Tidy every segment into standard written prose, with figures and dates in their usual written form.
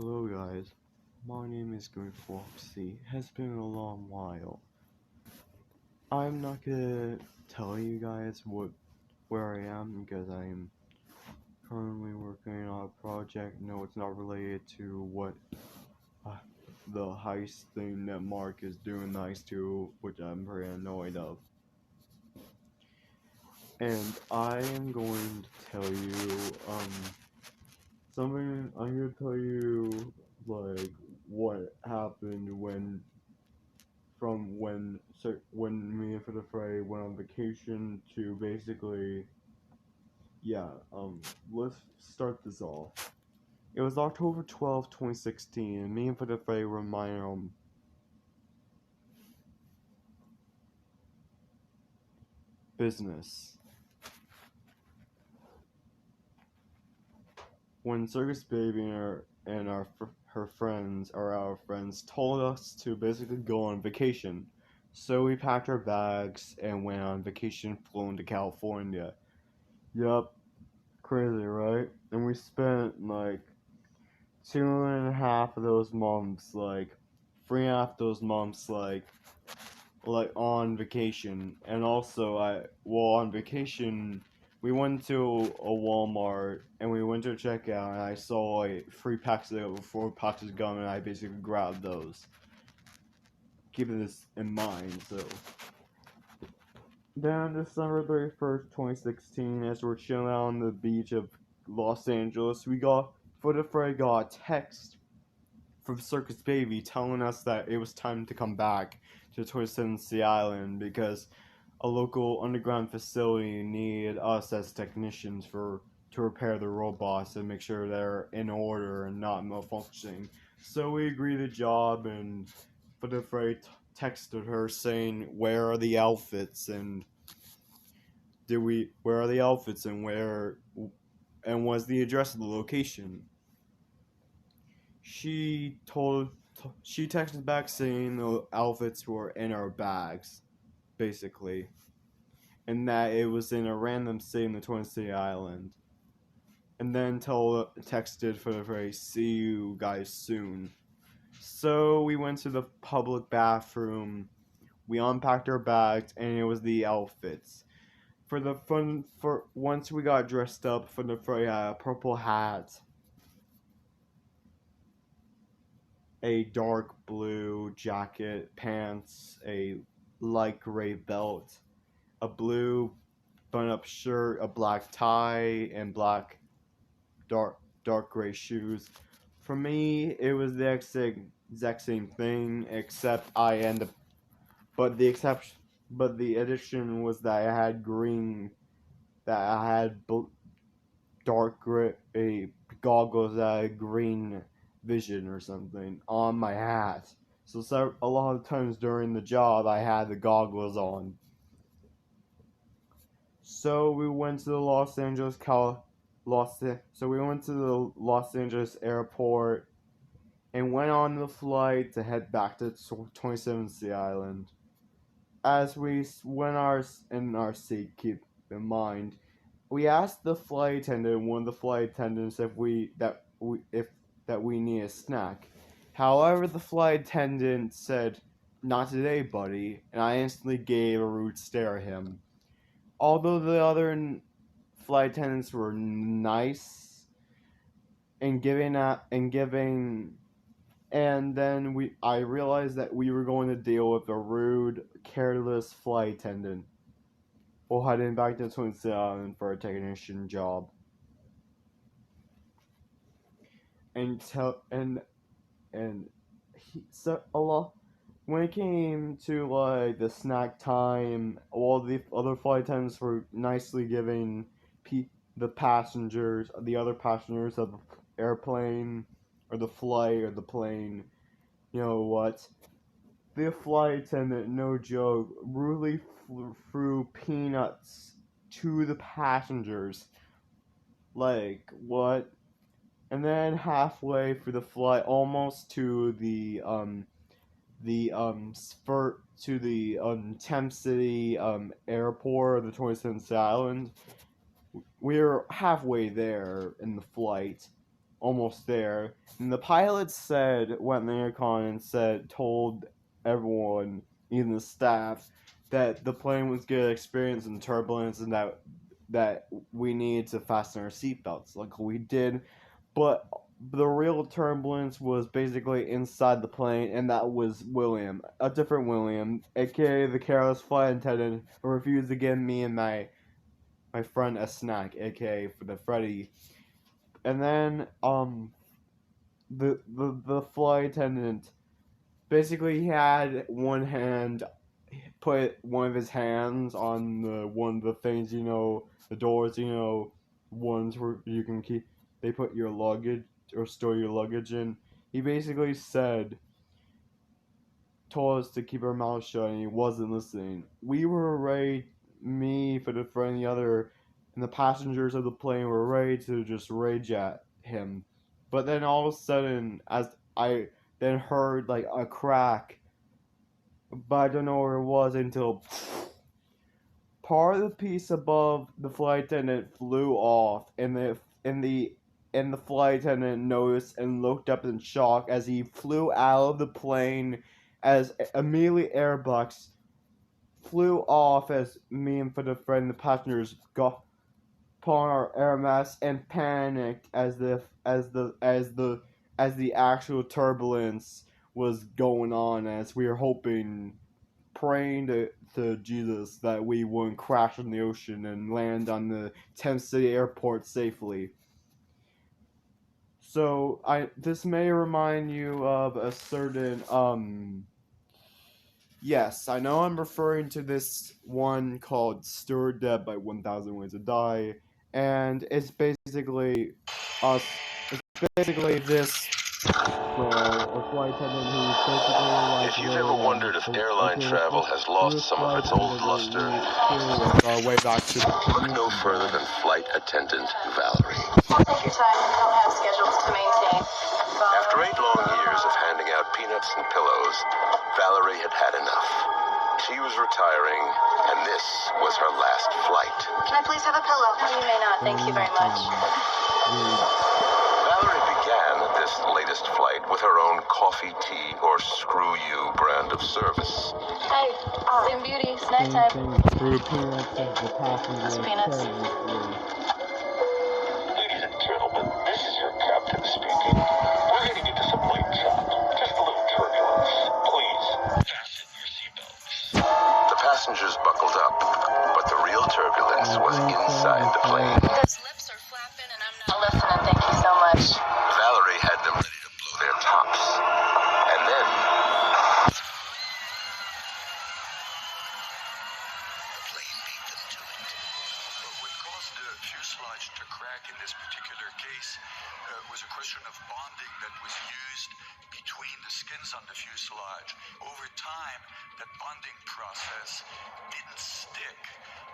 Hello guys, my name is Funtime Foxy. Has been a long while. I'm not gonna tell you guys where I am because I am currently working on a project. No, it's not related to what uh, the heist thing that Mark is doing the heist to, which I'm pretty annoyed of. And I am going to tell you something. I'm gonna tell you like what happened when me and Fray went on vacation to basically, yeah, let's start this off. It was October 12th, 2016, and me and Fray were minding our own business when Circus Baby and her friends, or our friends, told us to basically go on vacation. So we packed our bags and went on vacation, flown to California. Yup, crazy, right? And we spent like 2.5 of those months, like 3.5 of those months, like on vacation. And also, on vacation, we went to a Walmart and we went to checkout, and I saw like 4 packs of gum, and I basically grabbed those. Keeping this in mind, so. Then December 31st, 2016, as we're chilling out on the beach of Los Angeles, Footifray got a text from Circus Baby telling us that it was time to come back to 27th Island because a local underground facility needed us as technicians to repair the robots and make sure they're in order and not malfunctioning. So we agreed to the job, and Footifray texted her saying, "Where are the outfits?" and where are the outfits and was the address of the location. She texted back saying the outfits were in our bags, basically, and that it was in a random city in the Twin City Island. And then texted for the phrase, "See you guys soon." So we went to the public bathroom. We unpacked our bags, and it was the outfits. For once we got dressed up, for the Frey had a purple hat, a dark blue jacket, pants, a light gray belt, a blue button-up shirt, a black tie, and dark gray shoes. For me, it was the exact same thing, except the addition was that I had dark gray goggles that had green vision or something on my hat. So a lot of times during the job, I had the goggles on. So we went to the Los Angeles airport and went on the flight to head back to 27th Island. As we went in our seat, keep in mind, we asked one of the flight attendants, if we need a snack. However, the flight attendant said, "Not today, buddy," and I instantly gave a rude stare at him. Although the other flight attendants were nice and I realized that we were going to deal with a rude, careless flight attendant while heading back to Twin City Island for a technician job. And when it came to like the snack time, all the other flight attendants were nicely giving the other passengers of the airplane or the flight or the plane, you know what? The flight attendant, no joke, rudely threw peanuts to the passengers. Like, what? And then halfway through the flight, almost to the Temp City airport, the 27th Island, we were halfway there in the flight. almost there. And the pilot went in the intercom and told everyone, even the staff, that the plane was going to experience some turbulence and that we needed to fasten our seatbelts, like we did. But the real turbulence was basically inside the plane, and that was William, a different William, aka the careless flight attendant who refused to give me and my friend a snack, aka for the Freddy. And then the flight attendant basically had put one of his hands on one of the things, the doors, ones where you can they put your luggage or store your luggage in. He basically told us to keep our mouths shut, and he wasn't listening. We were ready, me, for the friend, and the passengers of the plane were ready to just rage at him. But then all of a sudden, as I then heard like a crack, but I don't know where it was until part of the piece above the flight attendant flew off, and the flight attendant noticed and looked up in shock as he flew out of the plane, as immediately airbox flew off as me and for the friend the passengers got upon our air masks and panicked as the actual turbulence was going on, as we were praying to Jesus that we wouldn't crash in the ocean and land on the Thames City airport safely. So this may remind you of a certain yes, I know I'm referring to this one called Stir Dead by 1000 Ways to Die, and it's basically us. It's basically this a flight attendant who's basically like. If you've ever wondered if airline travel has lost some of its old luster, our way back to look no further than flight attendant Valerie. Take your time. We don't have schedules to maintain. After 8 long years of handing out peanuts and pillows, Valerie had had enough. She was retiring, and this was her last flight. Can I please have a pillow? No, you may not. Thank you very much. Valerie began this latest flight with her own coffee, tea, or screw you brand of service. Hey, Slim Beauty, snack time. That's peanuts. Ladies and gentlemen, this is your captain speaking. We're heading into some light chat. Just a little turbulence. Please, fasten your seatbelts. The passengers buckled up, but the real turbulence was inside the plane. Those lips are flapping and I'm not listening. Thank you so much. Valerie had them ready to blow their tops. And then the plane beat them to it. What caused the fuselage to crack in this particular case was a question of bonding that was used between the skins on the fuselage. Over time, that bonding process didn't stick,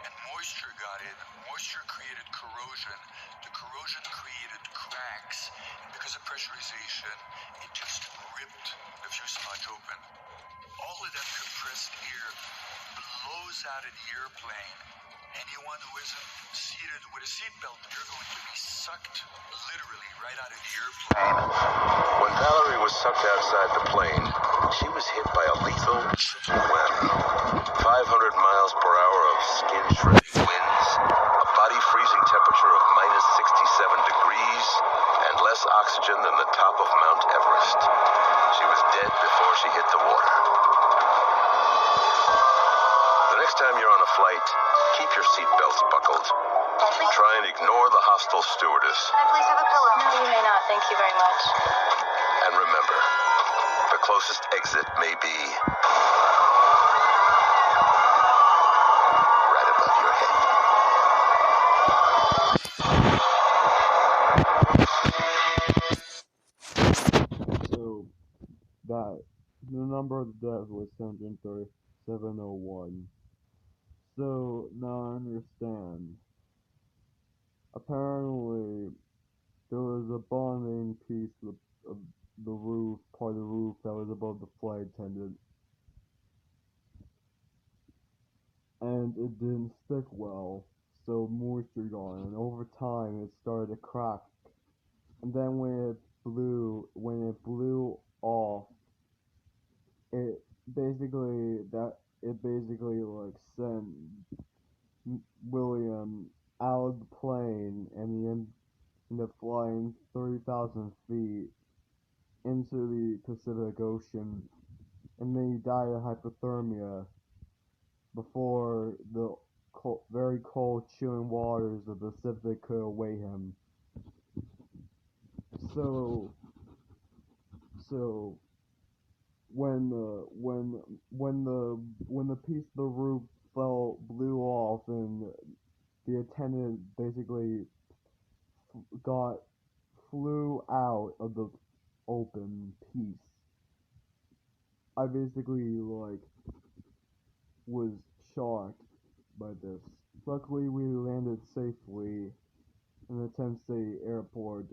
and moisture got in. Moisture created corrosion. The corrosion created cracks, and because of pressurization, it just ripped the fuselage open. All of that compressed air blows out of the airplane. Anyone who isn't seated with a seatbelt, you're going to be sucked literally right out of the airplane. when Valerie was sucked outside the plane, she was hit by a lethal whammy. 500 miles per hour of skin-shredding winds, a body freezing temperature of minus 67 degrees, and less oxygen than the top of Mount Everest. She was dead before she hit the water. The next time you're on a flight, keep your seatbelts buckled. Try and ignore the hostile stewardess. Can I please have a pillow? No, you may not. Thank you very much. And remember, the closest exit may be right above your head. So that the number of deaths was 701. So now I understand. Apparently, there was a bonding piece of the roof, part of the roof that was above the flight attendant, and it didn't stick well. So moisture got in, and over time it started to crack. And then when it blew off, it basically like sent William out of the plane, and he ended up flying 30,000 feet into the Pacific Ocean, and then he died of hypothermia before the very cold, chilling waters of the Pacific could await him. So, so when the piece of the roof blew off, and the attendant basically got flew out of the open piece, I basically like was shocked by this. Luckily, we landed safely in the Tennessee airport,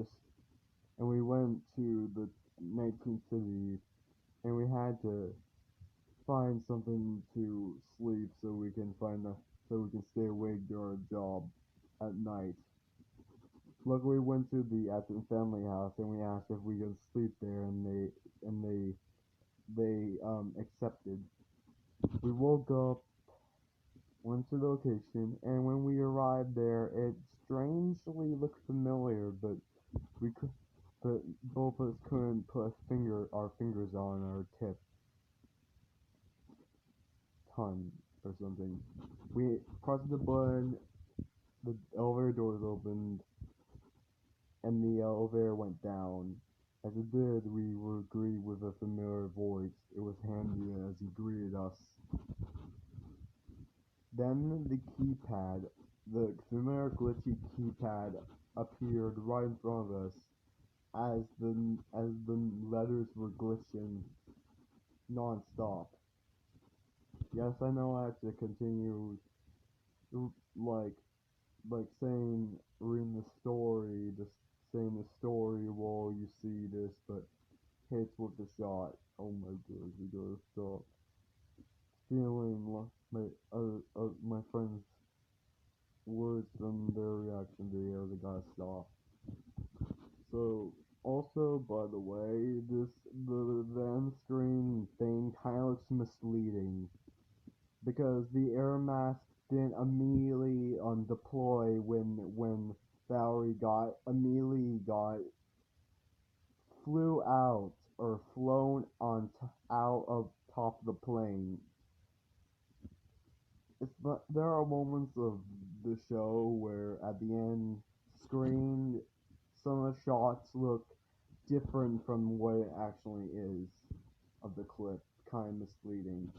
and we went to the 19th city, and we had to find something to sleep so we can stay awake during our job at night. Luckily, we went to the Atkins family house, and we asked if we could sleep there, and they accepted. We woke up, went to the location, and when we arrived there, it strangely looked familiar, we could, but both of us couldn't put our fingers on our tip tongue or something. We pressed the button, the elevator doors opened, and the elevator went down. As it did, we were greeted with a familiar voice. It was Handy as he greeted us. Then the familiar glitchy keypad appeared right in front of us as the letters were glitching non-stop. Yes, I know I have to continue like reading the story, just saying the story while you see this, but hey, it's worth a shot. Oh my gosh, we gotta stop feeling my friends' words from their reaction video. They gotta stop. So, also, by the way, the end screen thing kind of looks misleading because the air mask didn't immediately deploy when Valerie got flew out or flown out of top of the plane. There are moments of the show where at the end screen some of the shots look different from what it actually is of the clip, kind of misleading.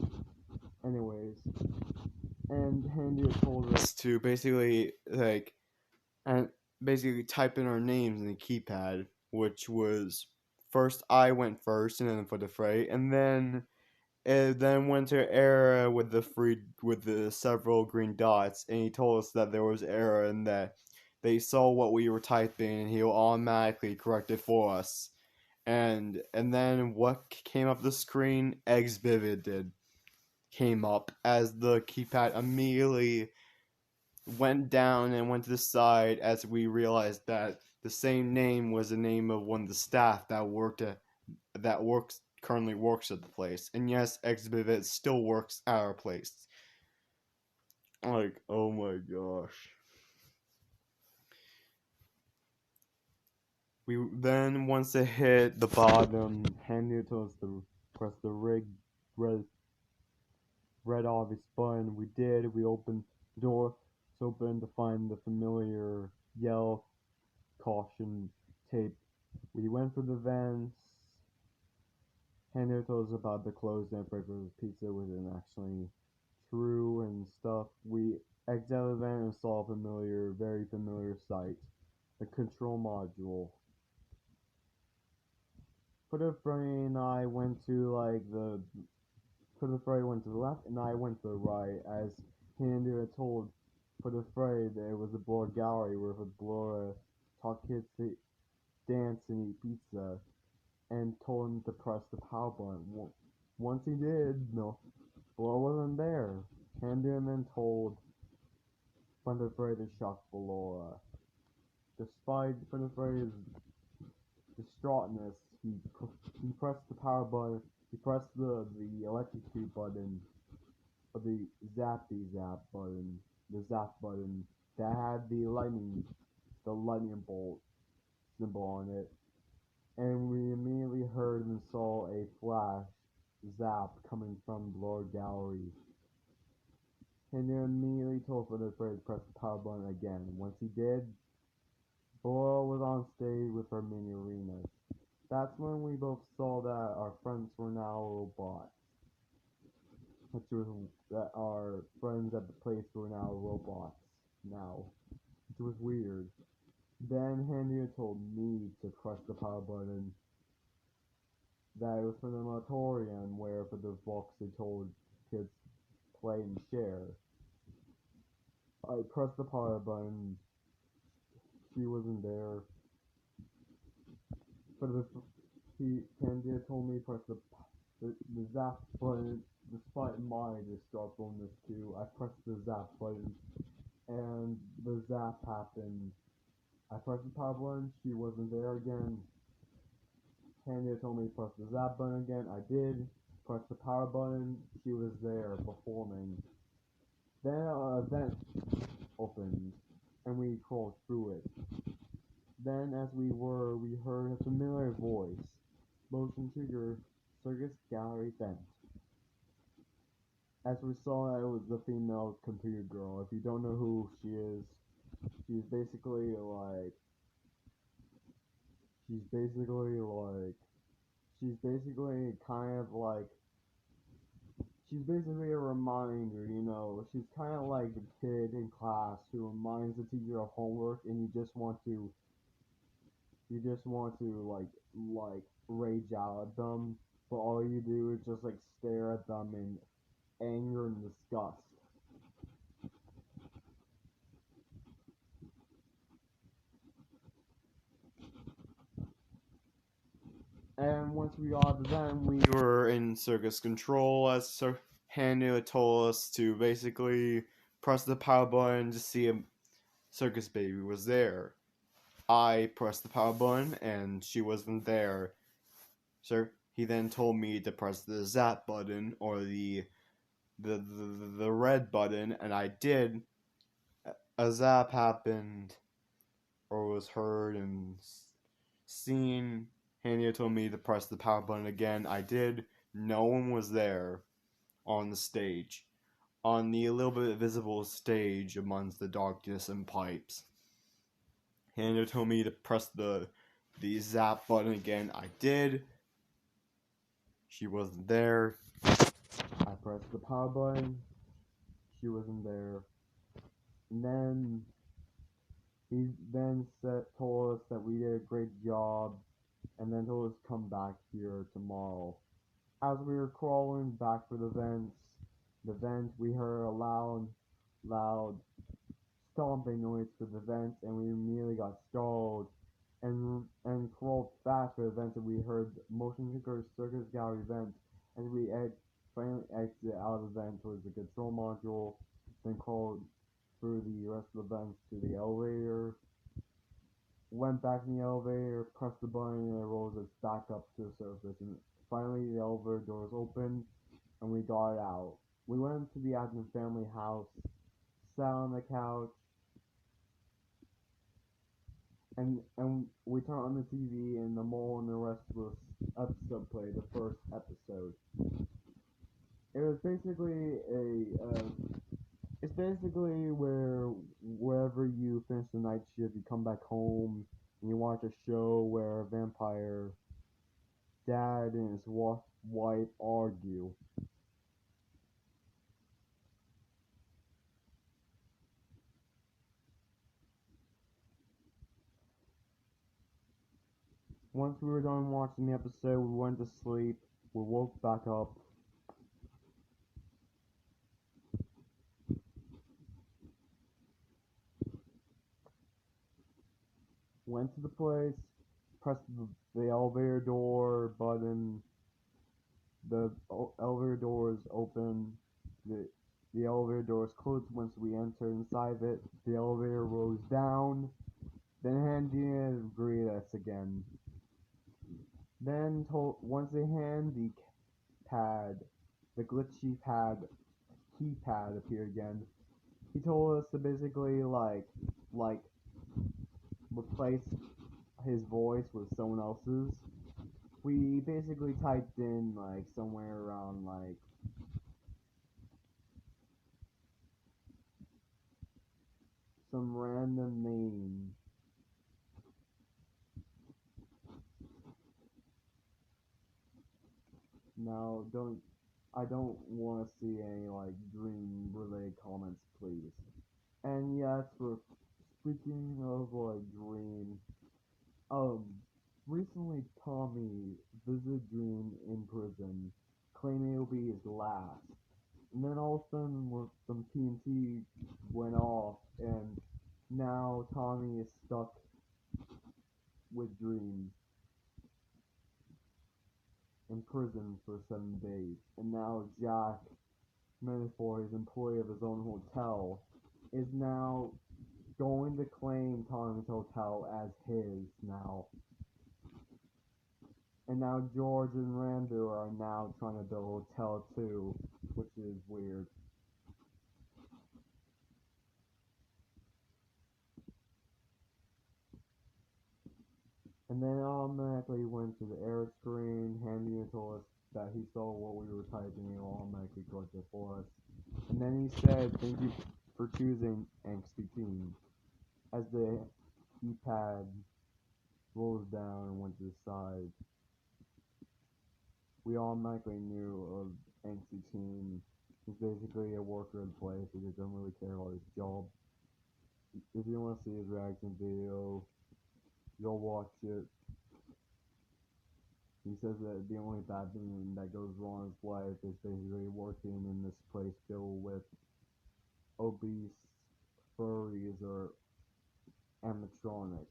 Anyways, and Handy told us to basically type in our names in the keypad, which was first I went first, and then for the fray, and then went to error with the several green dots, and he told us that there was error and that they saw what we were typing, and he'll automatically correct it for us. And then what came up the screen? Eggs Vivid came up as the keypad immediately went down and went to the side as we realized that the same name was the name of one of the staff that currently works at the place. And yes, Exhibit still works at our place. Like, oh my gosh. We then, once it hit the bottom, handed to us to press the red obvious button. We did. We opened the door. It's open to find the familiar yellow caution tape. We went for the vents. Henry told us about the closed and breakfast pizza wasn't actually true and stuff. We exited the vent and saw a very familiar sight. The control module. Freddy and I went to Freddy went to the left and I went to the right as Henry had told Freddy that it was a blur gallery where Blora taught kids to dance and eat pizza, and told him to press the power button. Once he did, no, Blora wasn't there. Handy then told Freddy to shock Blora. Despite Freddy's distraughtness, he pressed the power button. He pressed the electrocute button, or the zap button, the zap button that had the lightning bolt symbol on it, and we immediately heard and saw a flash zap coming from the lower gallery. And then immediately told for the to press the power button again. Once he did, Bora was on stage with her mini arenas. That's when we both saw that our friends were now robots. That our friends at the place were now robots now. Which was weird. Then Handia told me to press the power button. That it was for the moratorium where for the box they told kids play and share. I pressed the power button. She wasn't there. For the Candia told me to press the zap button. Despite my distractfulness too, I pressed the zap button, and the zap happened. I pressed the power button. She wasn't there again. Candia told me to press the zap button again. I did. Press the power button. She was there performing. Then an event opened, and we crawled through it. Then, as we heard a familiar voice. Motion trigger circus gallery vent. As we saw, it was the female computer girl. If you don't know who she is, she's basically like, she's basically kind of like, she's basically a reminder, you know. She's kind of like the kid in class who reminds the teacher of homework, and you just want to rage out at them, but all you do is just like stare at them in anger and disgust. And once we got to them, we were in circus control as Sir Hanu told us to basically press the power button to see if Circus Baby was there. I pressed the power button and she wasn't there. So he then told me to press the zap button or the red button, and I did. A zap happened or was heard and seen. Hania told me to press the power button again. I did. No one was there on the stage. On the a little bit visible stage amongst the darkness and pipes. Hania told me to press the zap button again. I did. She wasn't there. I pressed the power button. She wasn't there. And then he told us that we did a great job, and then told us to come back here tomorrow. As we were crawling back for the vent, we heard a loud stomping noise for the vent, and we immediately got stalled and crawled back for the vent, and we heard motion trigger circus gallery vent, and we finally exited out of the vent towards the control module, then crawled through the rest of the vents to the elevator. Went back in the elevator, pressed the button, and it rolls us back up to the surface. And finally, the elevator doors opened, and we got out. We went to the Adams family house, sat on the couch, and we turned on the TV, and the mole and the rest of the episode played, the first episode. It was basically it's basically wherever you finish the night shift, you come back home and you watch a show where a vampire dad and his wife argue. Once we were done watching the episode, we went to sleep. We woke back up. Went to the place, pressed the elevator door button. The elevator door is open. The elevator door is closed once we enter inside of it. The elevator rose down. Then Handia greeted us again. Then once they hand the pad, the glitchy pad keypad appeared again. He told us to basically like replace his voice with someone else's. We basically typed in like somewhere around like some random name. Now I don't want to see any like dream related comments, please. And yes, for speaking of like dream, um, recently Tommy visited Dream in prison, claiming it'll be his last. And then all of a sudden, some TNT went off, and now Tommy is stuck with Dream in prison for 7 days. And now Jack Manafort, his employee of his own hotel, is now going to claim Tommy's hotel as his now. And now George and Randu are now trying to build a hotel too, which is weird. And then automatically went to the error screen. Handy told us that he saw what we were typing and automatically corrected it for us. And then he said, "Thank you for choosing Angsty Team." As the keypad rolls down and went to the side, we automatically knew of Angsty Team. He's basically a worker in place who doesn't really care about his job. If you want to see his reaction video, you'll watch it. He says that the only bad thing that goes wrong in his life is basically working in this place filled with obese furries or animatronics.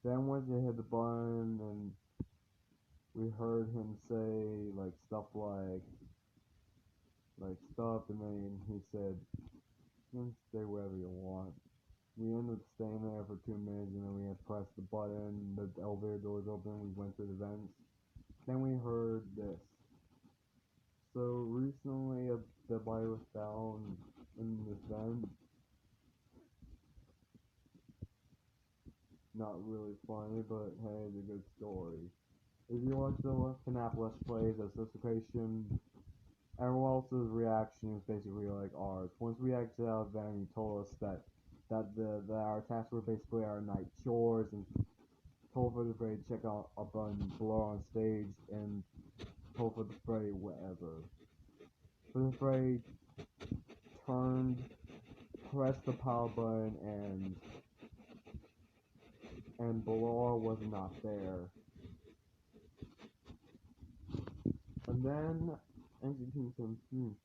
Then once they hit the button and we heard him say like stuff like stuff, and then he said, "You can stay wherever you want." We ended up staying there for 2 minutes, and then we had pressed the button, the elevator doors open, we went through the vents. Then we heard this. So recently a dead body was found in this vent. Not really funny, but hey, it's a good story. If you watch the FNAF Let's Plays Association, everyone else's reaction is basically like ours. Once we exited out of the van, he told us that our tasks were basically our night chores, and told for the Freddy to check out a button below on stage, and told for the Freddy whatever. For the Freddy turned, pressed the power button, and Belor was not there. And then NCT said, since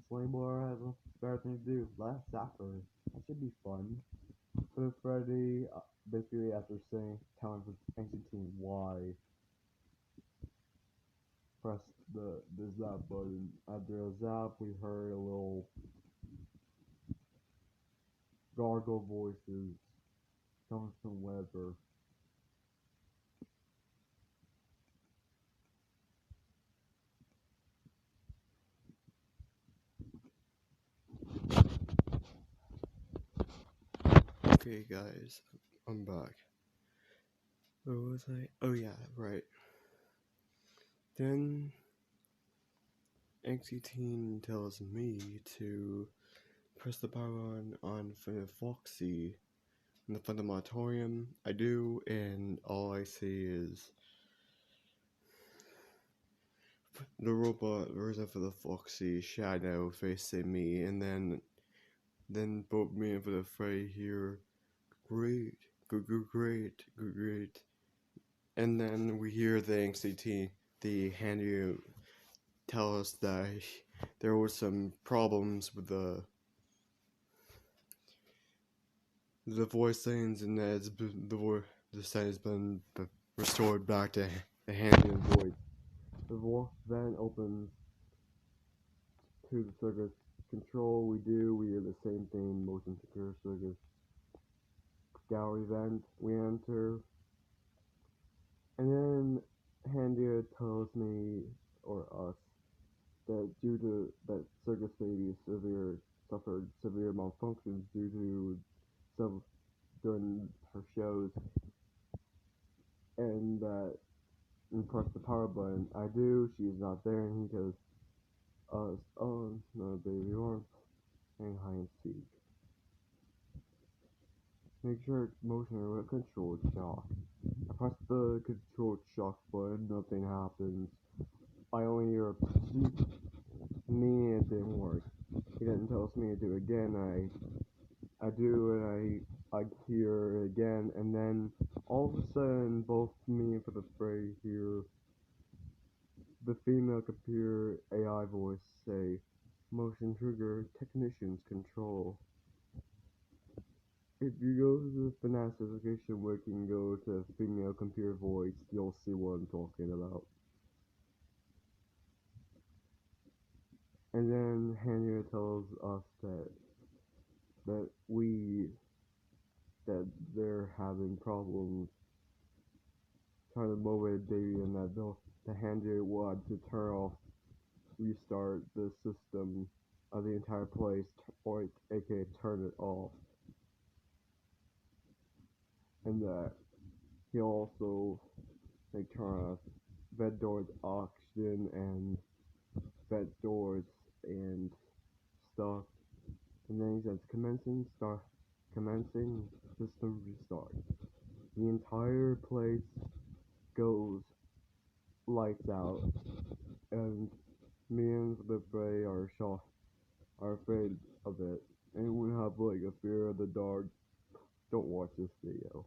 Slamebler has a better thing to do, last Sapper. That should be fun. For Freddy, basically after telling for NCT why, pressed the zap button. After a zap, we heard a little gargle voices coming from Weber. Okay, guys, I'm back. Where was I? Oh yeah, right. Then Teen tells me to press the power on Funtime Foxy in the Funtime Auditorium. I do, and all I see is the robot version for the Foxy shadow facing me, and then both me and for the Freddy here, great, great. And then we hear the NCT, the handy, tell us that there were some problems with the voice lines, and that the site has been restored back to the handy and voice. The voice then opens to the circus control. We hear the same thing, motion secure circus gallery vent. We enter. And then Handia tells me, or us, that due to that Circus Baby suffered severe malfunctions due to some during her shows, and that and press the power button. I do. She's not there, and he goes, "Oh no, baby, we're playing hide and seek. Make sure it's motion or controlled shock." I press the controlled shock button. Nothing happens. I only hear a psst, me. It didn't work. He then tells me to do it again. I do, and I hear it again, and then all of a sudden, both me and the Freddy hear the female computer AI voice say, "Motion trigger technicians control." If you go to the FNAF specification wiki and go to female computer voice, you'll see what I'm talking about. And then Hanya tells us that that they're having problems trying to motivate baby, and that the Hanya want to restart the system of the entire place, or aka turn it off. And that he also turn off vent doors oxygen and vent doors and stuff. And then he says commencing system restart. The entire place goes lights out, and me and the Bray are afraid of it. Anyone have like a fear of the dark, don't watch this video.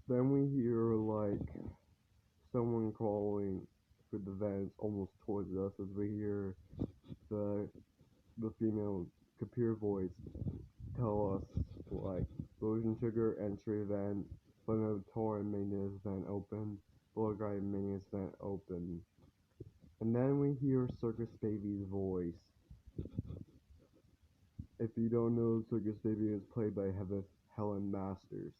Then we hear like someone crawling through the vents almost towards us as we hear the female computer voice tell us like motion trigger entry vent, Torrent maintenance vent open, BlueberryKnight maintenance vent open. And then we hear Circus Baby's voice. If you don't know, Circus Baby is played by Helen Masters.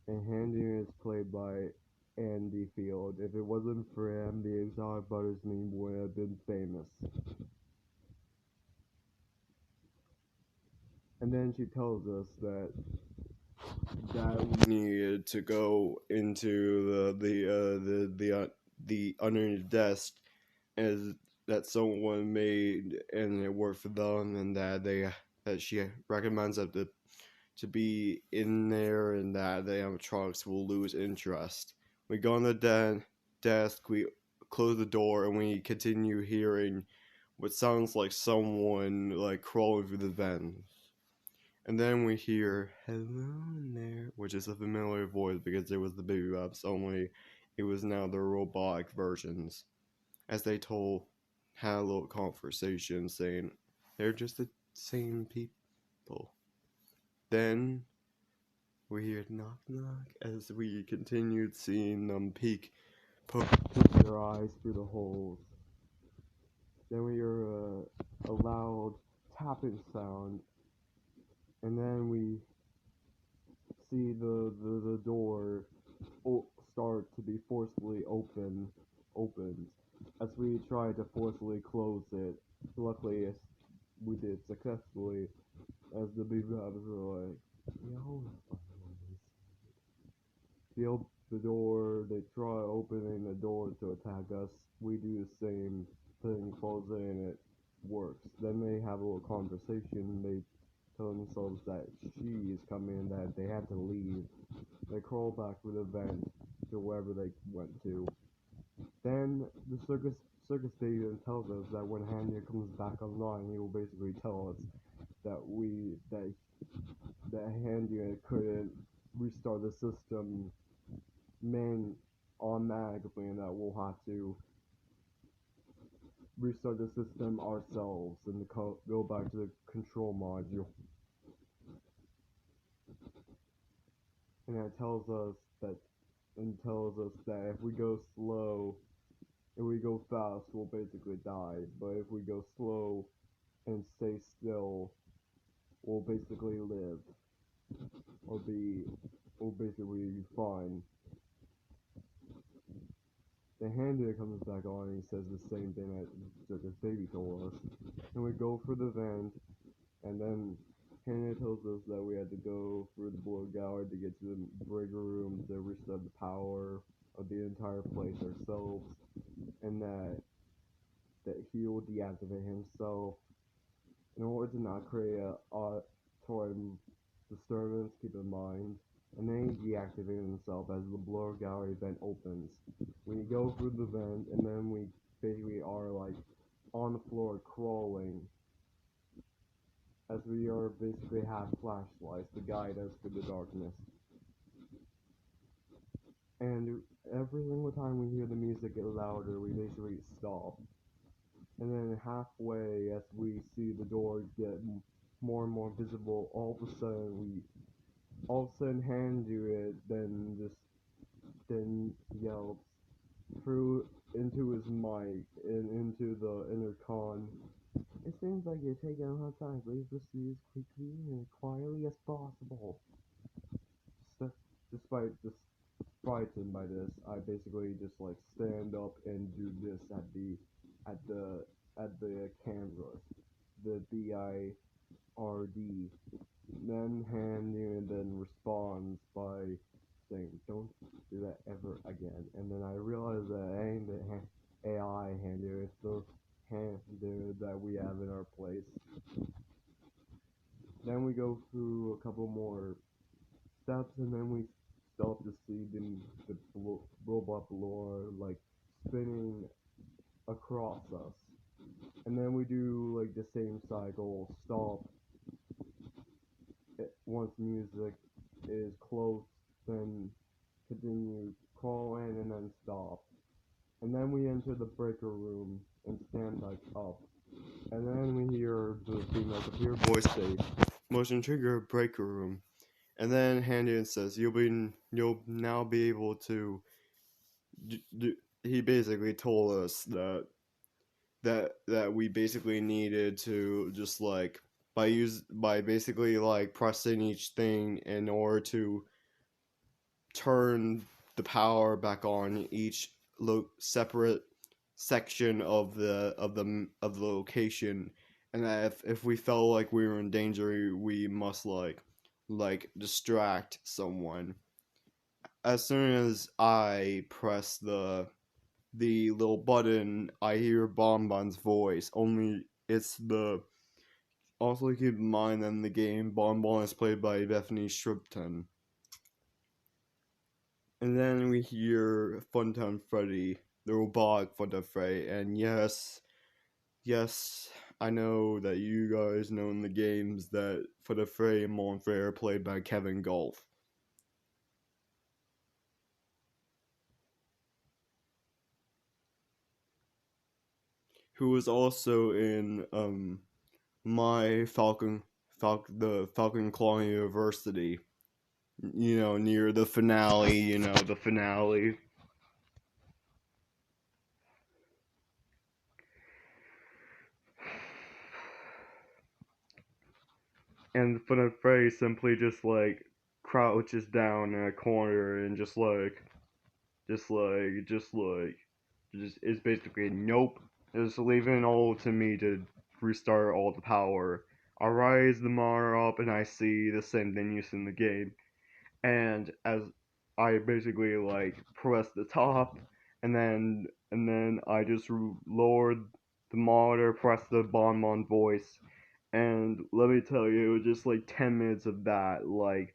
And Handy is played by Andy Field. If it wasn't for him, the Exotic Brothers name would have been famous. And then she tells us that we needed to go into the underneath desk as that someone made, and it worked for them, and that she recommends that to be in there, and that the animatronics will lose interest. We go on the desk, we close the door, and we continue hearing what sounds like someone like crawling through the vents. And then we hear "Hello in there," which is a familiar voice because it was the Baby Raps, only it was now the robotic versions. As they had a little conversation saying they're just the same people. Then we hear knock knock as we continued seeing them poke their eyes through the holes. Then we hear a loud tapping sound, and then we see the door start to be forcefully opened as we try to forcefully close it. Luckily, we did successfully, as the big rabbits were like, "Yo, the door, they try opening the door to attack us. We do the same thing, close it, and it works." Then they have a little conversation. They tell themselves that she is coming, that they have to leave. They crawl back through the vent to wherever they went to. Then the circus stadium tells us that when Hanya comes back online, he will basically tell us that Hanya couldn't restart the system automatically, and that we'll have to restart the system ourselves and go back to the control module. And it tells us that if we go slow, if we go fast, we'll basically die. But if we go slow and stay still, we'll basically live. will basically fine. The handler comes back on and he says the same thing that Circus Baby told us. And we go for the vent, and then Hannah tells us that we had to go through the blow gallery to get to the breaker room to restart the power of the entire place ourselves, and that he will deactivate himself in order to not create a auditory disturbance, keep in mind. And then he deactivates himself as the blower gallery vent opens. We go through the vent, and then we basically are like on the floor crawling, as we are basically have flashlights to guide us through the darkness. And every single time we hear the music get louder, we basically stop. And then halfway, as we see the door get more and more visible, all of a sudden hand you it, then yells through into his mic and into the intercom. It seems like you're taking a hard time. Please proceed as quickly and quietly as possible. Despite just frightened by this, I basically just like stand up and do this at the canvas, the BIRD. Then Hanyu then responds by saying, "Don't do that ever again." And then I realize that ain't the AI Hanyu, it's the Hanyu that we have in our place. Then we go through a couple more steps, and then we start to see the robot blower like spinning across us. And then we do like the same cycle, stop once music is close, then continue crawl in and then stop. And then we enter the breaker room and stand like up. And then we hear the female computer voice say, "Motion trigger breaker room." And then Handian says, "You'll now be able to." He basically told us that we basically needed to just like by basically like pressing each thing in order to turn the power back on each separate section of the location, and that if we felt like we were in danger, we must like distract someone. As soon as I press the little button, I hear Bonbon's voice. Only it's the also keep in mind that in the game Bonbon is played by Bethany Shripton. And then we hear Funtime Freddy, the robotic Funtime Freddy, and yes, I know that you guys know in the games that Funtime Freddy and Monfrey are played by Kevin Golf. Who was also in my the Falcon Claw University. You know, near the finale. You know, the finale. And Funtime Freddy simply just like crouches down in a corner and just is basically nope. Just leaving it all to me to restart all the power. I rise the monitor up and I see the same thing you see in the game. And as I basically like press the top, and then I just lowered the monitor, pressed the Bonbon voice, and let me tell you, it was just like 10 minutes of that, like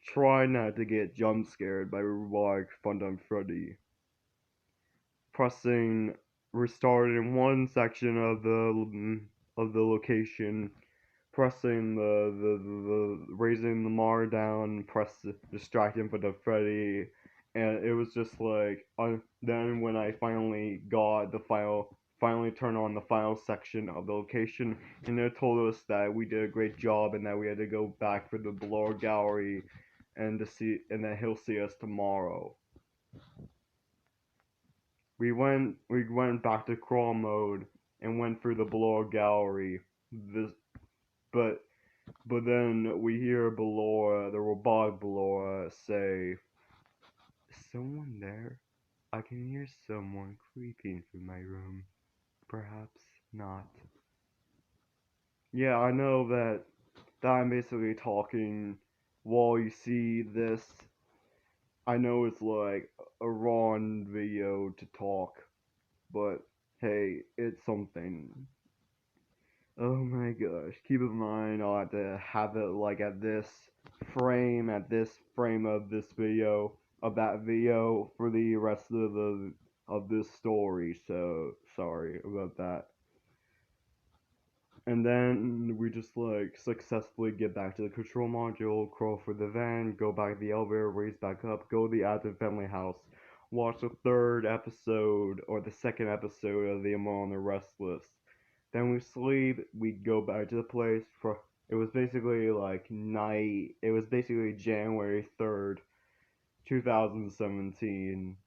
try not to get jump scared by robotic Funtime Freddy. Pressing restart in one section of the location, pressing the raising the Mar down, press distract him for the Freddy, and it was just like then when I finally got the finally turned on the final section of the location, and they told us that we did a great job and that we had to go back for the blower gallery and that he'll see us tomorrow. We went back to crawl mode and went through the blower gallery. But But then we hear Ballora, the robotic Ballora, say, "Is someone there? I can hear someone creeping through my room. Perhaps not." Yeah, I know that I'm basically talking while you see this. I know it's like a wrong video to talk, but hey, it's something. Oh my gosh, keep in mind I'll have to have it like at this frame of this video, of that video for the rest of this story, so sorry about that. And then we just like successfully get back to the control module, crawl for the van, go back to the elevator, raise back up, go to the Adams family house, watch the third episode or the second episode of the Among the Restless. Then we sleep, we go back to the place for it was basically like night, it was basically January 3rd, 2017.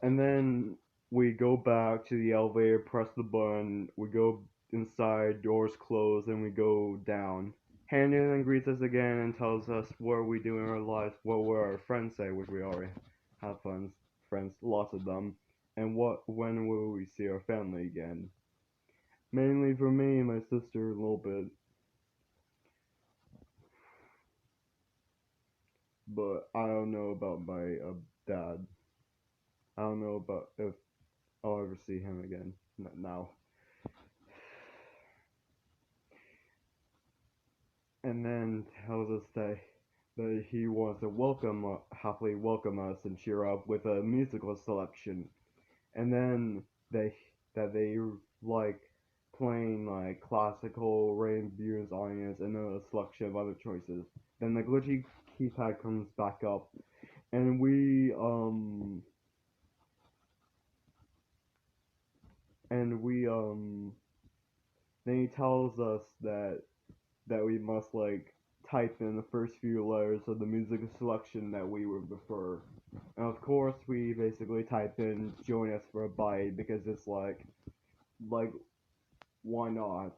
And then we go back to the elevator, press the button, we go inside, doors close, and we go down. Handon then greets us again and tells us what are we doing in our lives, what will our friends say, which we already have friends, lots of them, and when will we see our family again. Mainly for me and my sister a little bit, but I don't know about my dad. I don't know about if I'll ever see him again now. And then tells us that he wants to happily welcome us and cheer up with a musical selection. And then they like playing like classical Rain Buren's audience and a selection of other choices. Then the glitchy keypad comes back up, and we then he tells us that we must like type in the first few letters of the music selection that we would prefer. And of course, we basically type in "join us for a bite" because it's like why not?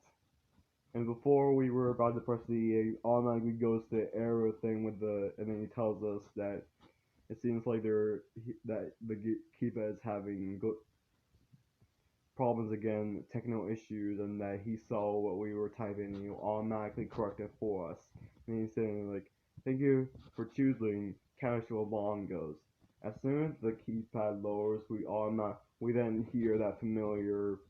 And before we were about to press the automatically goes to the arrow thing with and then he tells us that it seems like that the keypad is having problems again, technical issues, and that he saw what we were typing and he automatically corrected for us. And he's saying like, "Thank you for choosing casual bongos." As soon as the keypad lowers, we then hear that familiar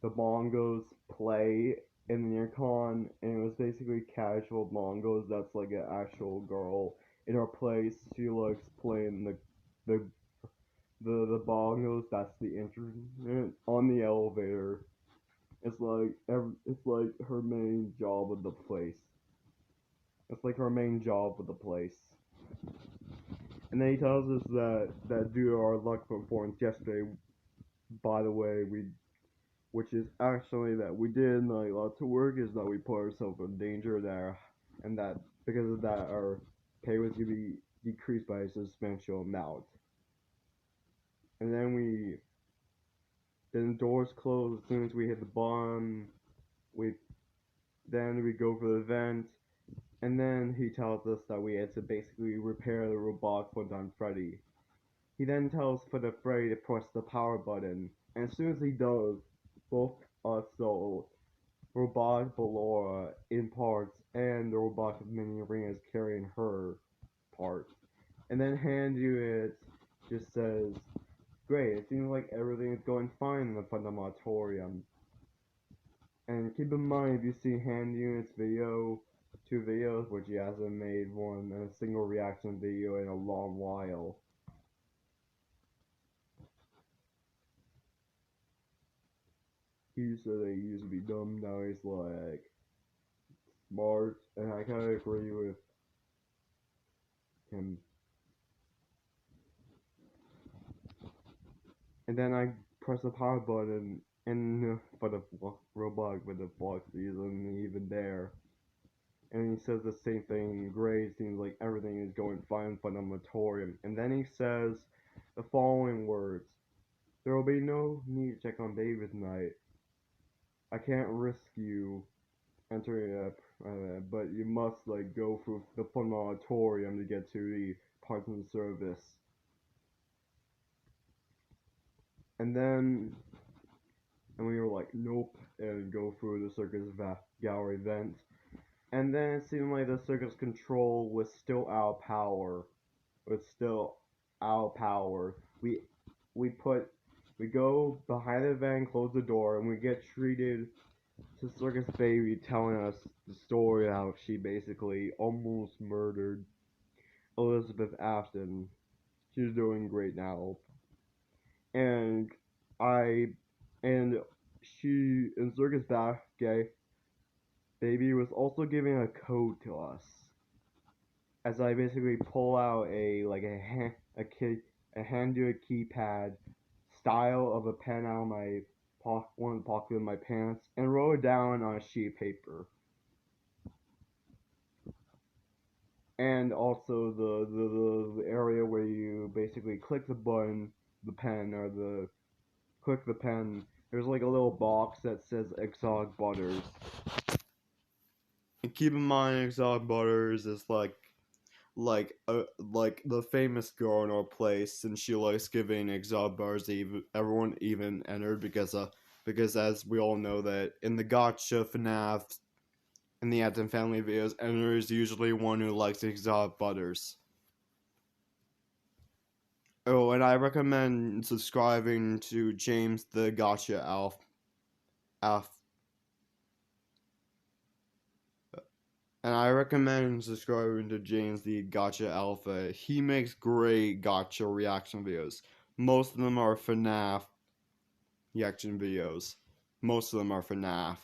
the bongos play in the intercom, and it was basically casual bongos. That's like an actual girl in her place. She likes playing the the bongos. That's the instrument on the elevator. It's like her main job of the place. It's like her main job of the place. And then he tells us that due to our luck performance yesterday, by the way, which is actually that we did like lots of work, is that we put ourselves in danger there, and that because of that our pay was gonna be decreased by a substantial amount. And then the doors close as soon as we hit the bottom. We Then we go for the vent, and then he tells us that we had to basically repair the robot Funtime Freddy. He then tells Freddy to press the power button, and as soon as he does, both us, so robotic Ballora in parts and the robotic mini arena is carrying her parts. And then Hand Unit just says, "Great, it seems like everything is going fine in the Fundamatorium." And keep in mind, if you see Hand Unit's two videos, which he hasn't made a single reaction video in a long while. He used to say he used to be dumb, now he's like smart, and I kind of agree with him. And then I press the power button, and for the robot with the Foxy isn't even there. And he says the same thing. Gray seems like everything is going fine for the Matorium. And then he says the following words: "There will be no need to check on David tonight. I can't risk you enter but you must like go through the fun auditorium to get to the parts and service. And then and we were like, nope, and go through the circus gallery vent. And then it seemed like the circus control was still out of power. Was still out of power. We go behind the van, close the door, and we get treated to Circus Baby telling us the story of how she basically almost murdered Elizabeth Afton. She's doing great now. And I and she in Circus Baby was also giving a code to us. As I basically pull out a hand you a keypad style of a pen out of my one of the pocket of my pants and wrote it down on a sheet of paper. And also the area where you basically click the button, the pen or the click the pen. There's like a little box that says exotic butters. And keep in mind, exotic butters is like the famous girl in our place, and she likes giving exotic bars to everyone even entered because as we all know that in the gotcha FNAF in the Atom Family videos, enter is usually one who likes exotic butters. Oh, and I recommend subscribing to James the Gotcha Alf. And I recommend subscribing to James the Gotcha Alpha. He makes great gotcha reaction videos. Most of them are FNAF reaction videos. Most of them are FNAF.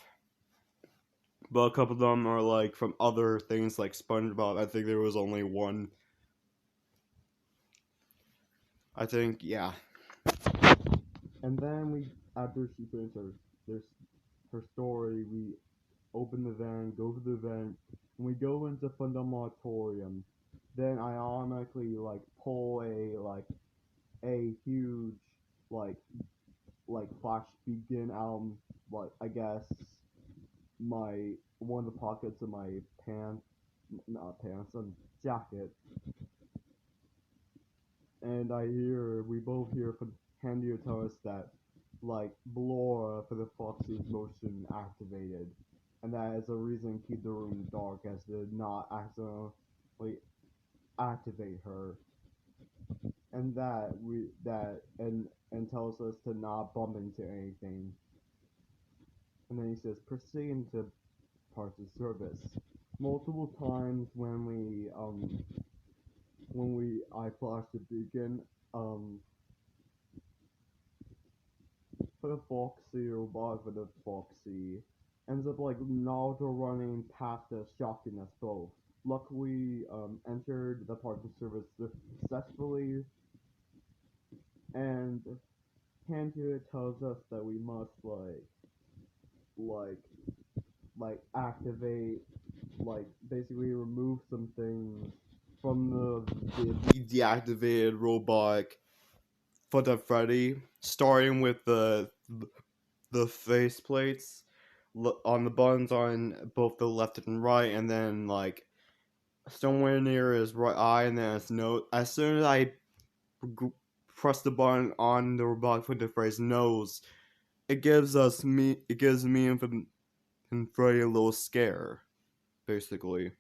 But a couple of them are like from other things like SpongeBob. I think there was only one. I think, yeah. And then after she finished her story, we open the van, go to the event, and we go into Funtime Auditorium. Then I automatically pull a huge flash beacon out I guess my one of the pockets of my jacket. And we both hear from Handy tell us that Blora for the Foxy's motion activated. And that is a reason to keep the room dark, as to not accidentally activate her. And and tells us to not bump into anything. And then he says, proceed into parts of service. Multiple times when I flash the beacon, for the Foxy robot for the Foxy ends up Naruto running past us, shocking us both. Luckily, entered the parts of service successfully, and Tanjiro tells us that we must activate, basically remove some things from the deactivated robot for the Freddy, starting with the face plates on the buttons on both the left and right, and then somewhere near his right eye, and then his nose. As soon as I press the button on the robot for the phrase nose, it gives me and Freddy a little scare, basically.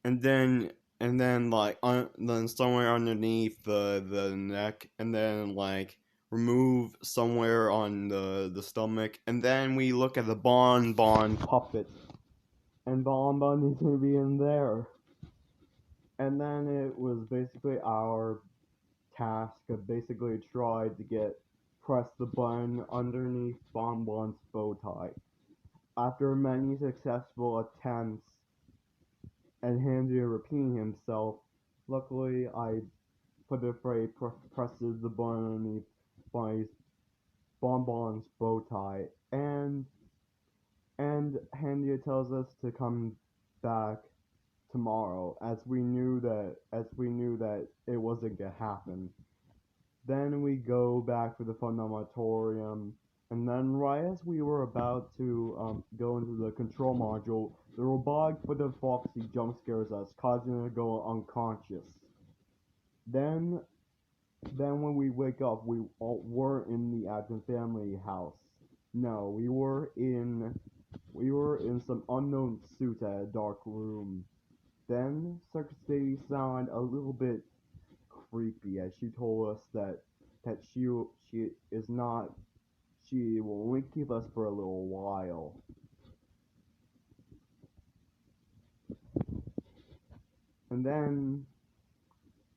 And then then somewhere underneath the neck, and then remove somewhere on the stomach, and then we look at the Bon puppet, and Bon needs to be in there. And then it was basically our task of basically try to press the button underneath Bon's bow tie. After many successful attempts and Handy repeating himself, luckily I put the fray presses the button underneath Bon's bow tie, and Handy tells us to come back tomorrow, as we knew that it wasn't gonna happen. Then we go back to the Funtime Auditorium, and then right as we were about to go into the control module, the robotic foot of Foxy jump scares us, causing her to go unconscious. Then when we wake up, we weren't in the Atkins family house. No, we were in some unknown suits at a dark room. Then Circus Baby sounded a little bit creepy as she told us that she will only keep us for a little while. And then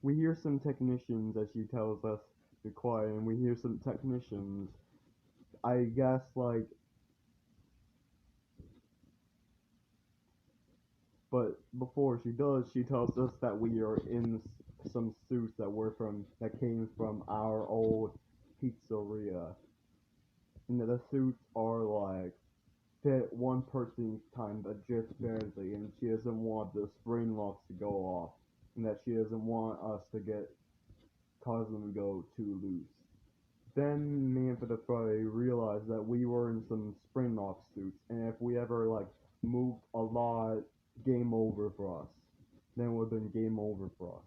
we hear some technicians as she tells us to be quiet, and we hear some technicians, I guess, like, but before she does, she tells us that we are in some suits that came from our old pizzeria. And the suits are like fit one person each time, but just barely, and she doesn't want the spring locks to go off, and that she doesn't want us to cause them to go too loose. Then me and Friday realized that we were in some spring lock suits, and if we ever like moved a lot, game over for us. Then it would have been game over for us.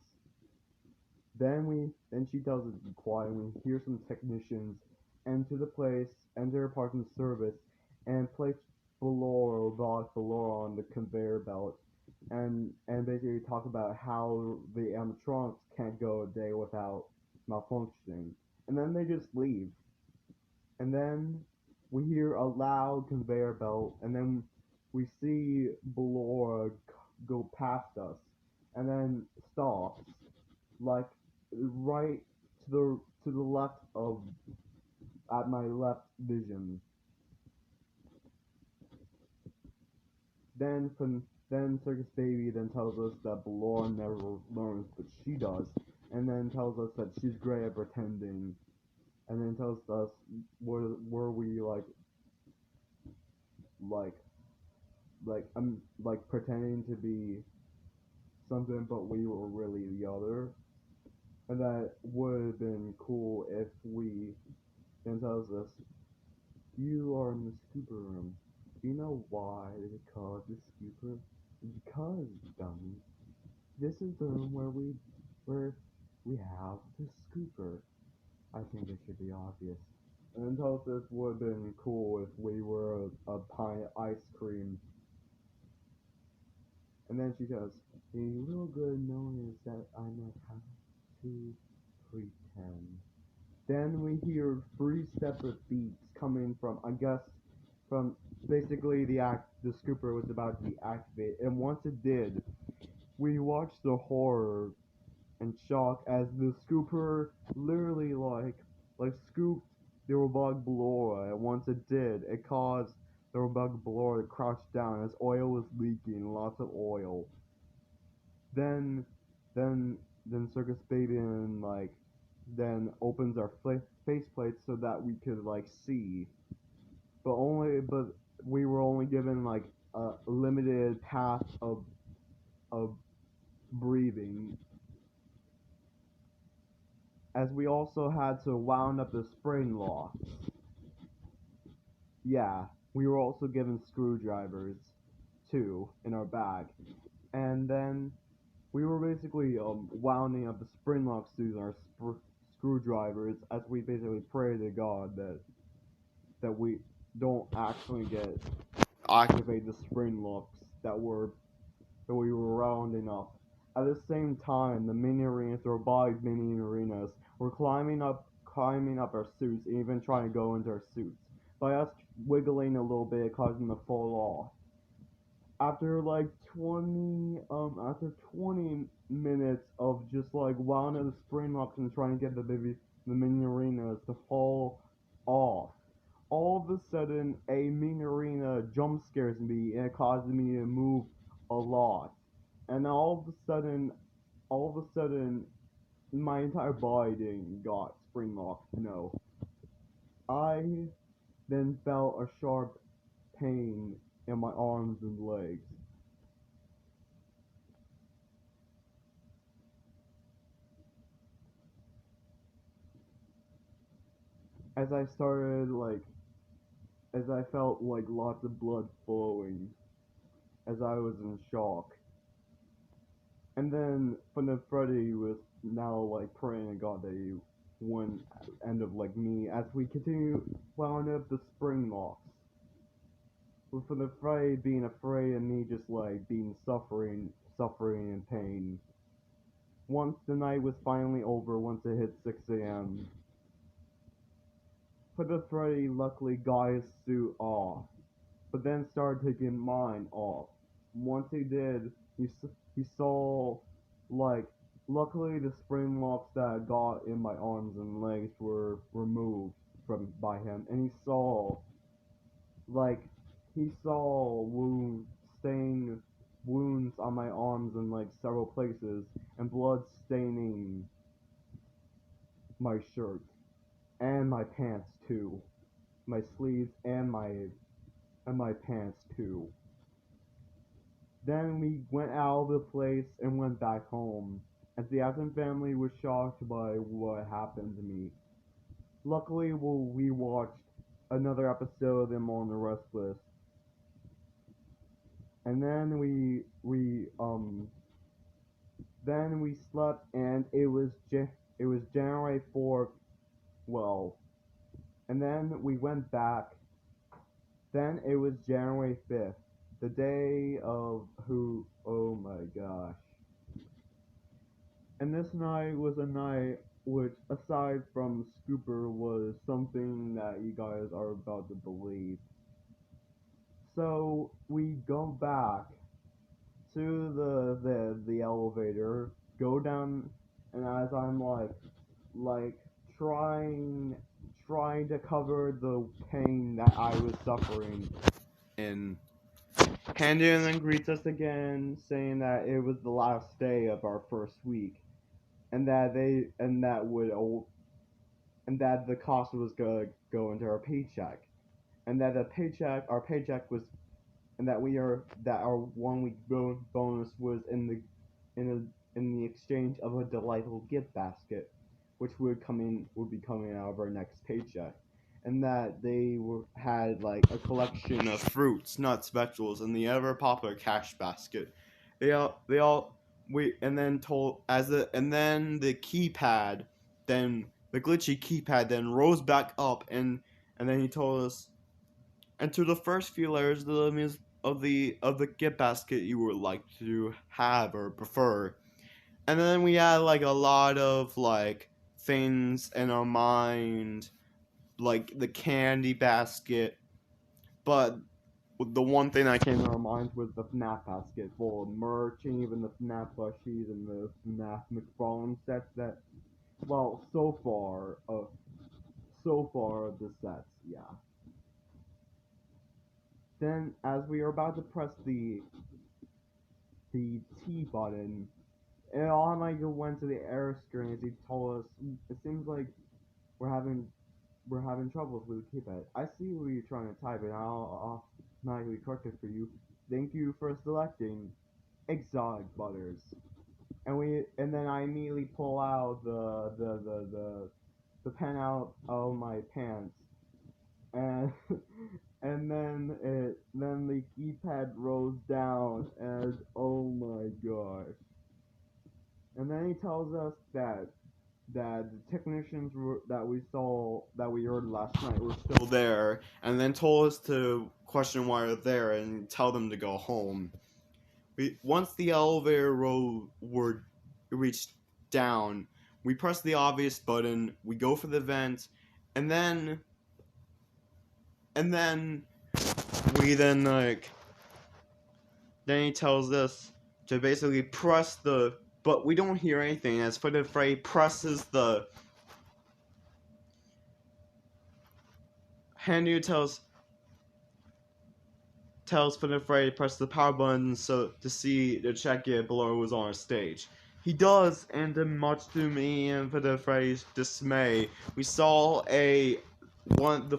Then she tells us to be quiet, and we hear some technicians enter parking service, and place robotic Valora on the conveyor belt, and basically talk about how the animatronics can't go a day without malfunctioning. And then they just leave. And then we hear a loud conveyor belt, and then we see Ballora go past us, and then stops, like right to the left of at my left vision. Then Circus Baby then tells us that Ballora never learns, but she does, and then tells us that she's great at pretending, and then tells us were we like pretending to be something, but we were really the other, and that would have been cool if we then tells us, you are in the scooper room. Do you know why they call it the scooper? Because, dummy, this is the room where we have the scooper. I think it should be obvious. And then tells us would have been cool if we were a pint of ice cream. And then she goes, the little good knowing is that I know how to pretend. Then we hear 3 separate beeps coming from, I guess, from basically the scooper was about to be activated. And once it did, we watched the horror and shock as the scooper literally like scooped the robotic Ballora. And once it did, it caused the robotic Ballora to crouch down as oil was leaking, lots of oil. Then Circus Baby then opens our face plates so that we could see, but we were only given a limited path of breathing, as we also had to wound up the spring locks. Yeah, we were also given screwdrivers too in our bag, and then we were basically wounding up the spring locks through our screwdrivers as we basically pray to God that we don't actually activate the spring locks that we were rounding up. At the same time, the mini arenas, the robotic mini arenas, were climbing up our suits and even trying to go into our suits. By us wiggling a little bit, causing them to fall off. After 20 minutes of just wounding the spring locks and trying to get the mini arenas to fall off, all of a sudden a mini arena jump scares me and it causes me to move a lot. And all of a sudden, my entire body didn't got spring locked. No, I then felt a sharp pain in my arms and legs. As I started as I felt like lots of blood flowing, as I was in shock. And then Funtime Freddy was now like praying to God that he wouldn't end up like me as we continue wound up the spring locks. With Funtime Freddy being afraid and me just like being suffering in pain. Once the night was finally over, once it hit 6 a.m., Funtime Freddy luckily got his suit off, but then started taking mine off. Once he did, he saw, like, luckily the spring locks that I got in my arms and legs were removed by him, and like, he saw wounds on my arms in, like, several places, and blood staining my shirt, and my pants too. My sleeves and my pants too. Then we went out of the place and went back home, as the Atom family was shocked by what happened to me. Luckily, we watched another episode of them on the Restless, and then we slept, and it was January 4th. Well, and then we went back. Then it was January 5th, the day of who? Oh my gosh. And this night was a night which, aside from Scooper, was something that you guys are about to believe. So we go back to the elevator, go down, and as I'm like trying to cover the pain that I was suffering, and Handy then greets us again, saying that it was the last day of our first week, and that the cost was gonna go into our paycheck, and that our paycheck was, and that our 1 week bonus was in the exchange of a delightful gift basket, which would be coming out of our next paycheck, and that they had like a collection of fruits, nuts, vegetables, and the ever popular cash basket. They all we and then told as the and then the keypad, then the glitchy keypad then rose back up, and then he told us, enter the first few letters of the gift basket you would like to have or prefer. And then we had like a lot of like things in our mind, like the candy basket, but the one thing that came to our minds was the FNAF basket full of merch and even the FNAF plushies and the FNAF McFarlane sets that, well, so far of the sets, yeah. Then, as we are about to press the T button, it automatically went to the error screen as he told us, it seems like we're having troubles with the keypad. I see what you're trying to type, and I'll automatically correct it for you. Thank you for selecting Exotic Butters. And then I immediately pull out the pen out of my pants, and then the keypad rolls down, and oh my gosh. And then he tells us that the technicians that we heard last night were still there, and then told us to question why they're there and tell them to go home. Once the elevator were reached down, we press the obvious button, we go for the vent, and then then he tells us to basically press but we don't hear anything as Funtime Freddy presses the Handy tells Funtime Freddy to press the power button to check it below was on a stage. He does, and much to me and Funtime Freddy's dismay, we saw the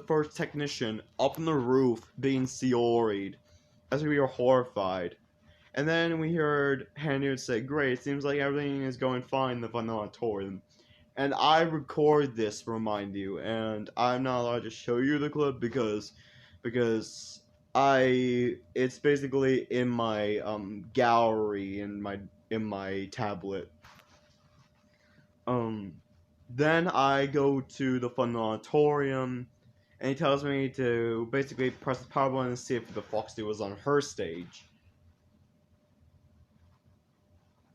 first technician up on the roof being CO'd, as we were horrified. And then we heard Handy say, "Great, it seems like everything is going fine in the Funauditorium." And I record this, remind you, and I'm not allowed to show you the clip because because it's basically in my gallery in my tablet. Then I go to the Funauditorium, and he tells me to basically press the power button and see if the Foxy was on her stage.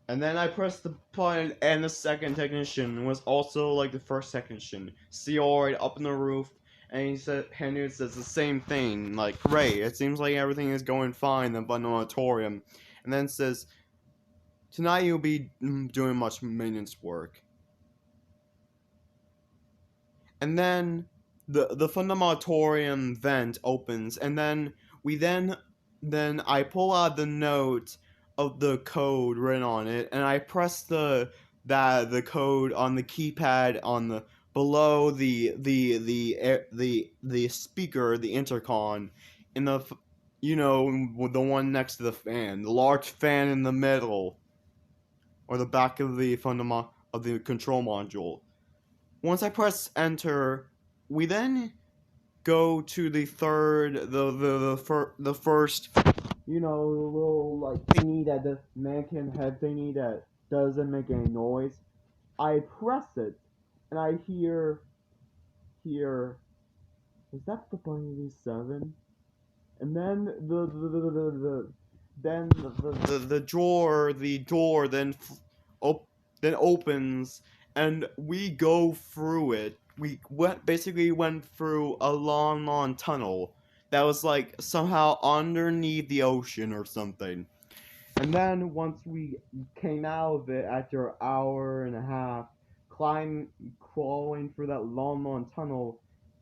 And then I pressed the button, and the second technician was also like the first technician, Seoid up in the roof, and he said, Henry says the same thing, like, great, it seems like everything is going fine in the Funauditorium, and then says, tonight you'll be doing much maintenance work. And then the Funauditorium vent opens, and then then I pull out the note of the code written on it, and I press the code on the keypad on the below the speaker, the intercom, in the the one next to the fan, the large fan in the middle, or the back of the of the control module. Once I press enter, we then go to the first, the little like thingy, that the mannequin head thingy that doesn't make any noise. I press it, and I hear, is that the Bunny 7? And then the door then opens, and we go through it. We basically went through a long tunnel that was like somehow underneath the ocean or something. And then once we came out of it after an hour and a half crawling through that long tunnel,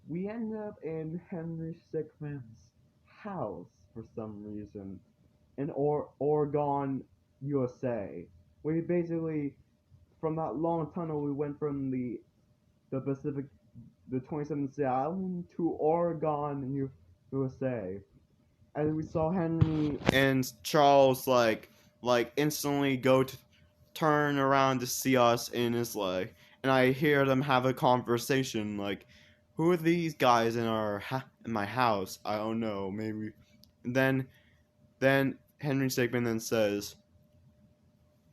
we ended up in Henry Stickman's house for some reason in Oregon, USA. We basically, from that long tunnel, we went from the Pacific, the 27th Sea Island, to Oregon, USA. And we saw Henry and Charles like instantly go to turn around to see us in his and I hear them have a conversation like, who are these guys in in my house? I don't know, maybe. And then Henry Stickmin then says,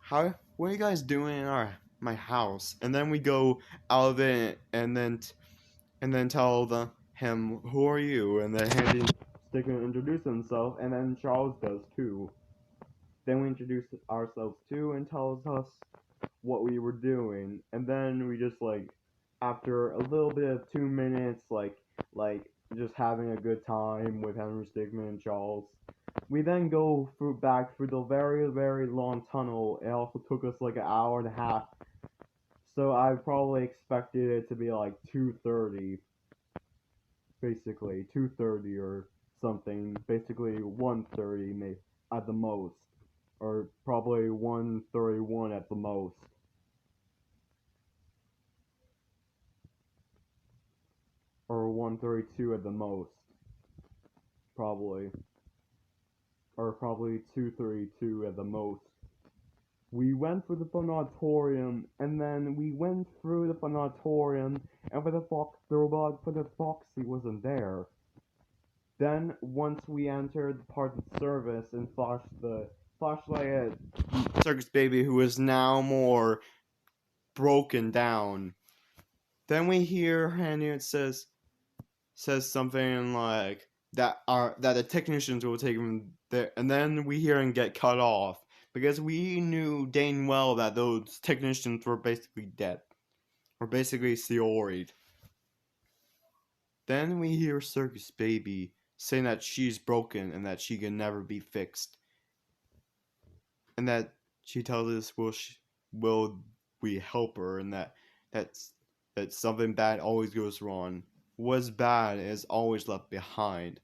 what are you guys doing in my house? And then we go out of it, and then tell him, who are you? And then Henry Stickmin introduces himself, and then Charles does too. Then we introduce ourselves too, and tells us what we were doing, and then we just after a little bit of 2 minutes, like just having a good time with Henry Stickmin and Charles, we then go back through the very, very long tunnel. It also took us like an hour and a half, so I probably expected it to be like 2:30, basically 2:30 or something, basically 1:30 maybe at the most, or probably 1:31 at the most. Or 1:32 at the most, probably, or probably 2:32 at the most. We went through the Funauditorium, and then we went through the Funauditorium, and the Foxy wasn't there. Then once we entered the part of service and flashed the flashlight at Circus Baby, who is now more broken down, then we hear Hanny says something like that the technicians will take him there, and then we hear him get cut off because we knew dang well that those technicians were basically dead, or basically theoried. Then we hear Circus Baby saying that she's broken and that she can never be fixed, and that she tells us will we help her, and that something bad always goes wrong. What's bad is always left behind.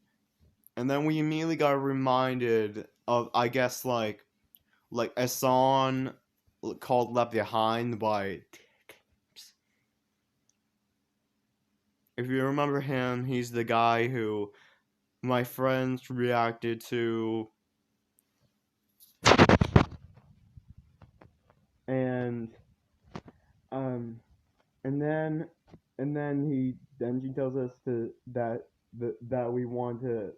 And then we immediately got reminded of, I guess, like a song called Left Behind by, if you remember him, he's the guy who my friends reacted to, and um and then she tells us that that we want to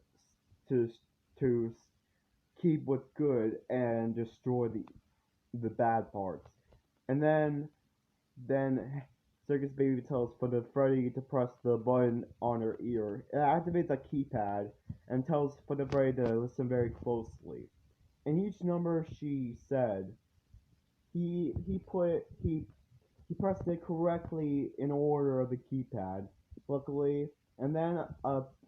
to keep what's good and destroy the bad parts. And then Circus Baby tells for the Freddy to press the button on her ear. It activates a keypad and tells for the Freddy to listen very closely. And each number she said, he pressed it correctly in order of the keypad, luckily, and then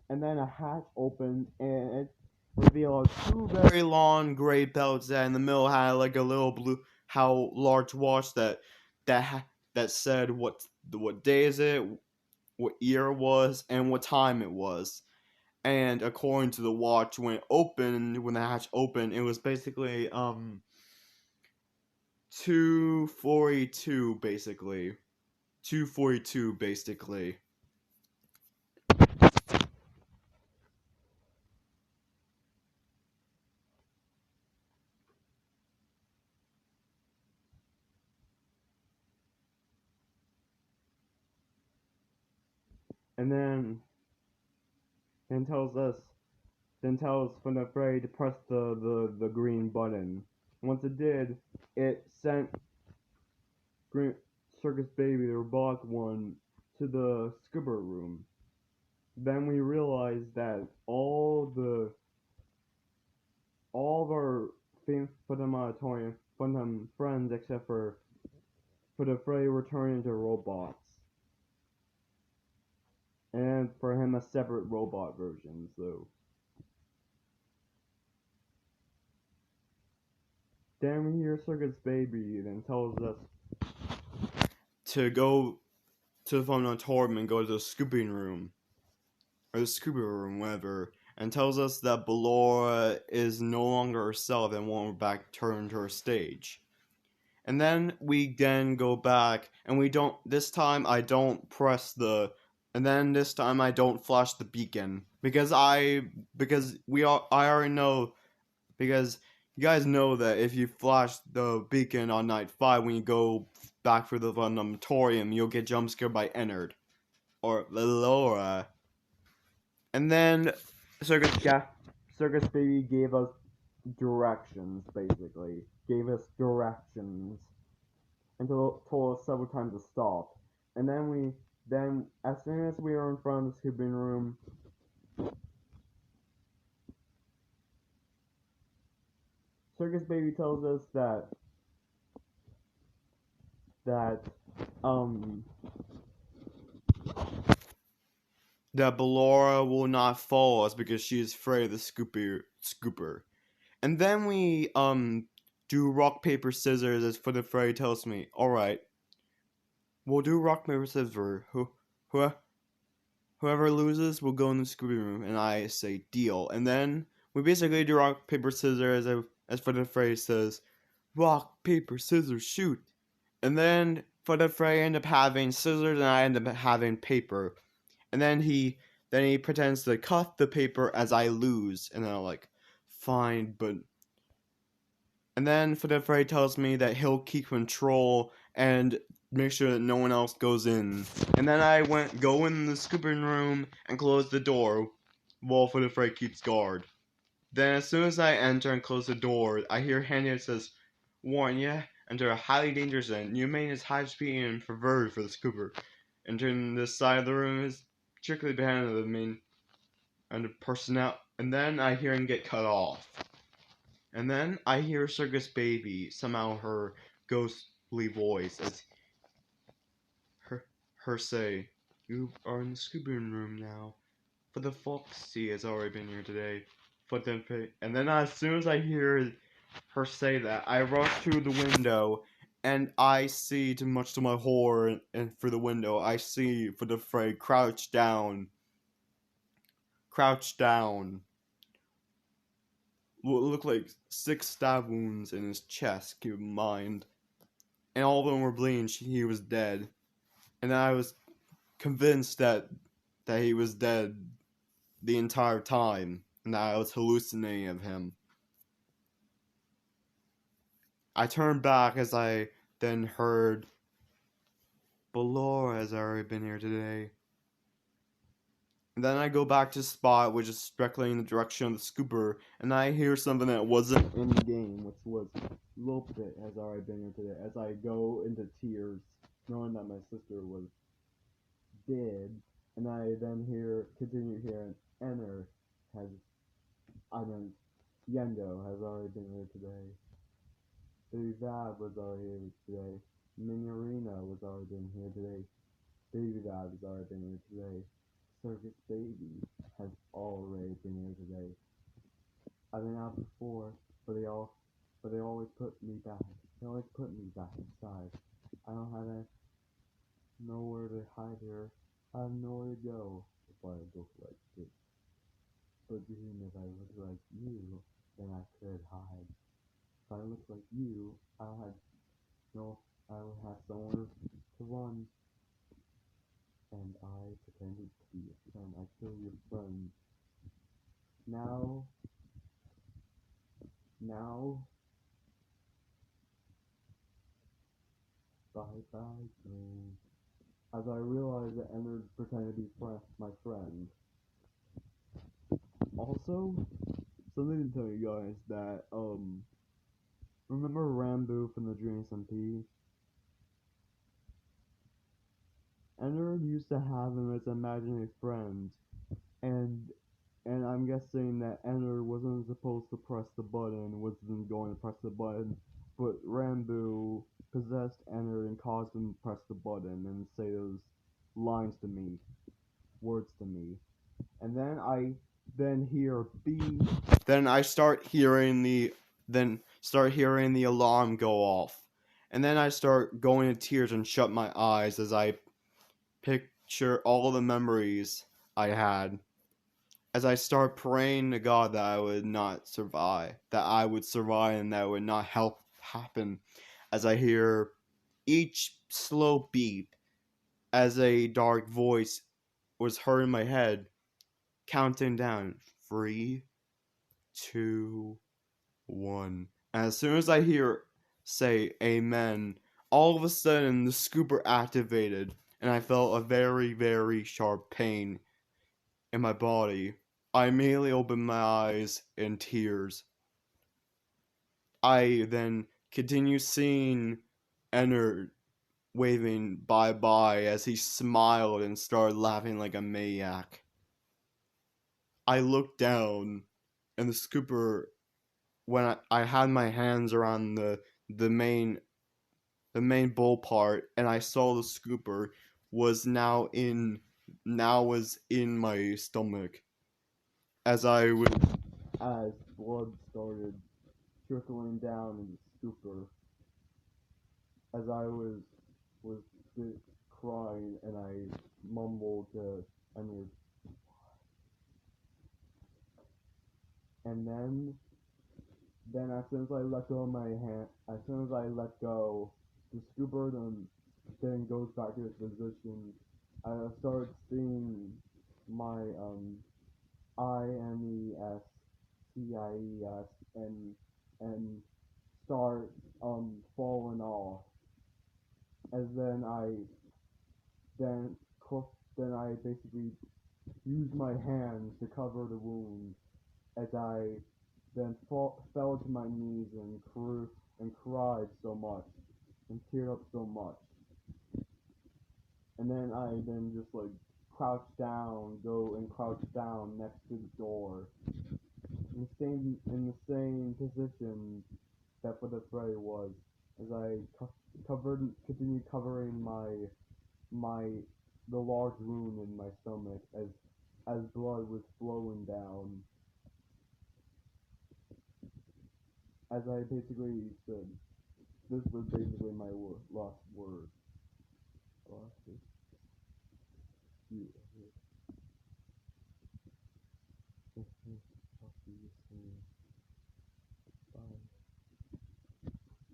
a hatch opened and it revealed two very long gray belts that in the middle had like a little blue how large watch that said what day is it, what year it was, and what time it was. And according to the watch, when the hatch opened, it was basically 242 basically. 242 basically. And then tells us then tells Funafray to press the green button. Once it did, it sent Green Circus Baby, the robotic one, to the scuba room. Then we realized that all of our Funtime friends except for Funafray were turned into robots. And for him a separate robot version, so then we hear Circus Baby then tells us to go to the Funautorium and go to the scooping room. Or the scuba room, whatever. And tells us that Ballora is no longer herself and won't back turn to her stage. And then we go back and we don't this time I don't press the and then this time I don't flash the beacon because I already know because you guys know that if you flash the beacon on night 5 when you go back for the Funautorium, you'll get jump scared by Ennard or Laura. And then Circus Baby gave us directions, basically. Gave us directions. And told us several times to stop. And then as soon as we were in front of the scooping room, Circus Baby tells us that Ballora will not follow us because she is afraid of the scooper. And then we do rock paper scissors as for the fairy tells me, alright, we'll do rock paper scissors. Whoever loses will go in the scooping room, and I say deal. And then we basically do rock paper scissors as for the fairy says, rock paper scissors shoot. And then for the fairy end up having scissors and I end up having paper. And then he pretends to cut the paper as I lose, and then I'm like, fine, but. And then Freddy tells me that he'll keep control and make sure that no one else goes in. And then I go in the scooping room and close the door while Freddy keeps guard. Then as soon as I enter and close the door, I hear Handy that says, warn ya, enter a highly dangerous zone. You may use high speed and perverted for the scooper. Entering this side of the room is strictly behind the main and the personnel. And then I hear him get cut off. And then I hear Circus Baby, somehow her ghostly voice, as her say, you are in the scooping room now. For the Foxy has already been here today. And then as soon as I hear her say that, I rush to the window, and I see, much to my horror, and through the window, I see for the Fray crouched down. What looked like 6 stab wounds in his chest, keep in mind. And all of them were bleeding, he was dead. And I was convinced that he was dead the entire time, and that I was hallucinating of him. I turned back as I then heard, Ballora has already been here today. And then I go back to spot, which is directly in the direction of the scooper, and I hear something that wasn't in the game, which was Lopit has already been here today. As I go into tears, knowing that my sister was dead, and I then continue hearing Enner has, Yendo has already been here today. Baby Vab was already here today. Minarina was already been here today. Baby Vab has already been here today. Circus Baby has already been here today. I've been out before, but they always put me back. They always put me back inside. I don't have nowhere to hide here. I have nowhere to go if I look like this. But even if I look like you, then I could hide. If I look like you, I would have somewhere to run. And I pretended to be your friend. I killed your friend. Now, bye dream. As I realized that Ender pretended to be my friend. Also, something to tell you guys that, remember Rambo from the Dream SMP? Ender used to have him as an imaginary friend, and I'm guessing that Ender wasn't supposed to press the button, wasn't going to press the button, but Rambo possessed Ender and caused him to press the button and say those lines to me, words to me. And then I hear beep. Then I start hearing the alarm go off. And then I start going in tears and shut my eyes as I picture all the memories I had. As I start praying to God that I would not survive, that I would survive and that would not happen. As I hear each slow beep as a dark voice was heard in my head, counting down 3, 2, 1. And as soon as I hear say amen, all of a sudden the scooper activated and I felt a very, very sharp pain in my body. I immediately opened my eyes in tears. I then continue seeing Ennard waving bye-bye as he smiled and started laughing like a maniac. I looked down, and the scooper, when I had my hands around the main bowl part, and I saw the scooper was was in my stomach. As blood started trickling down in the scooper, as I was crying, and I mumbled to Emmett. And then as soon as I let go of my hand, as soon as I let go, the scooper then goes back to its position. I started seeing my IMESCIES and start falling off. As then then I basically used my hands to cover the wound. As I then fell to my knees and cried so much and teared up so much. And then I just crouch down next to the door in the same position that for the fray was, as I continued covering the large wound in my stomach as blood was flowing down. As I basically said, this was basically my last word.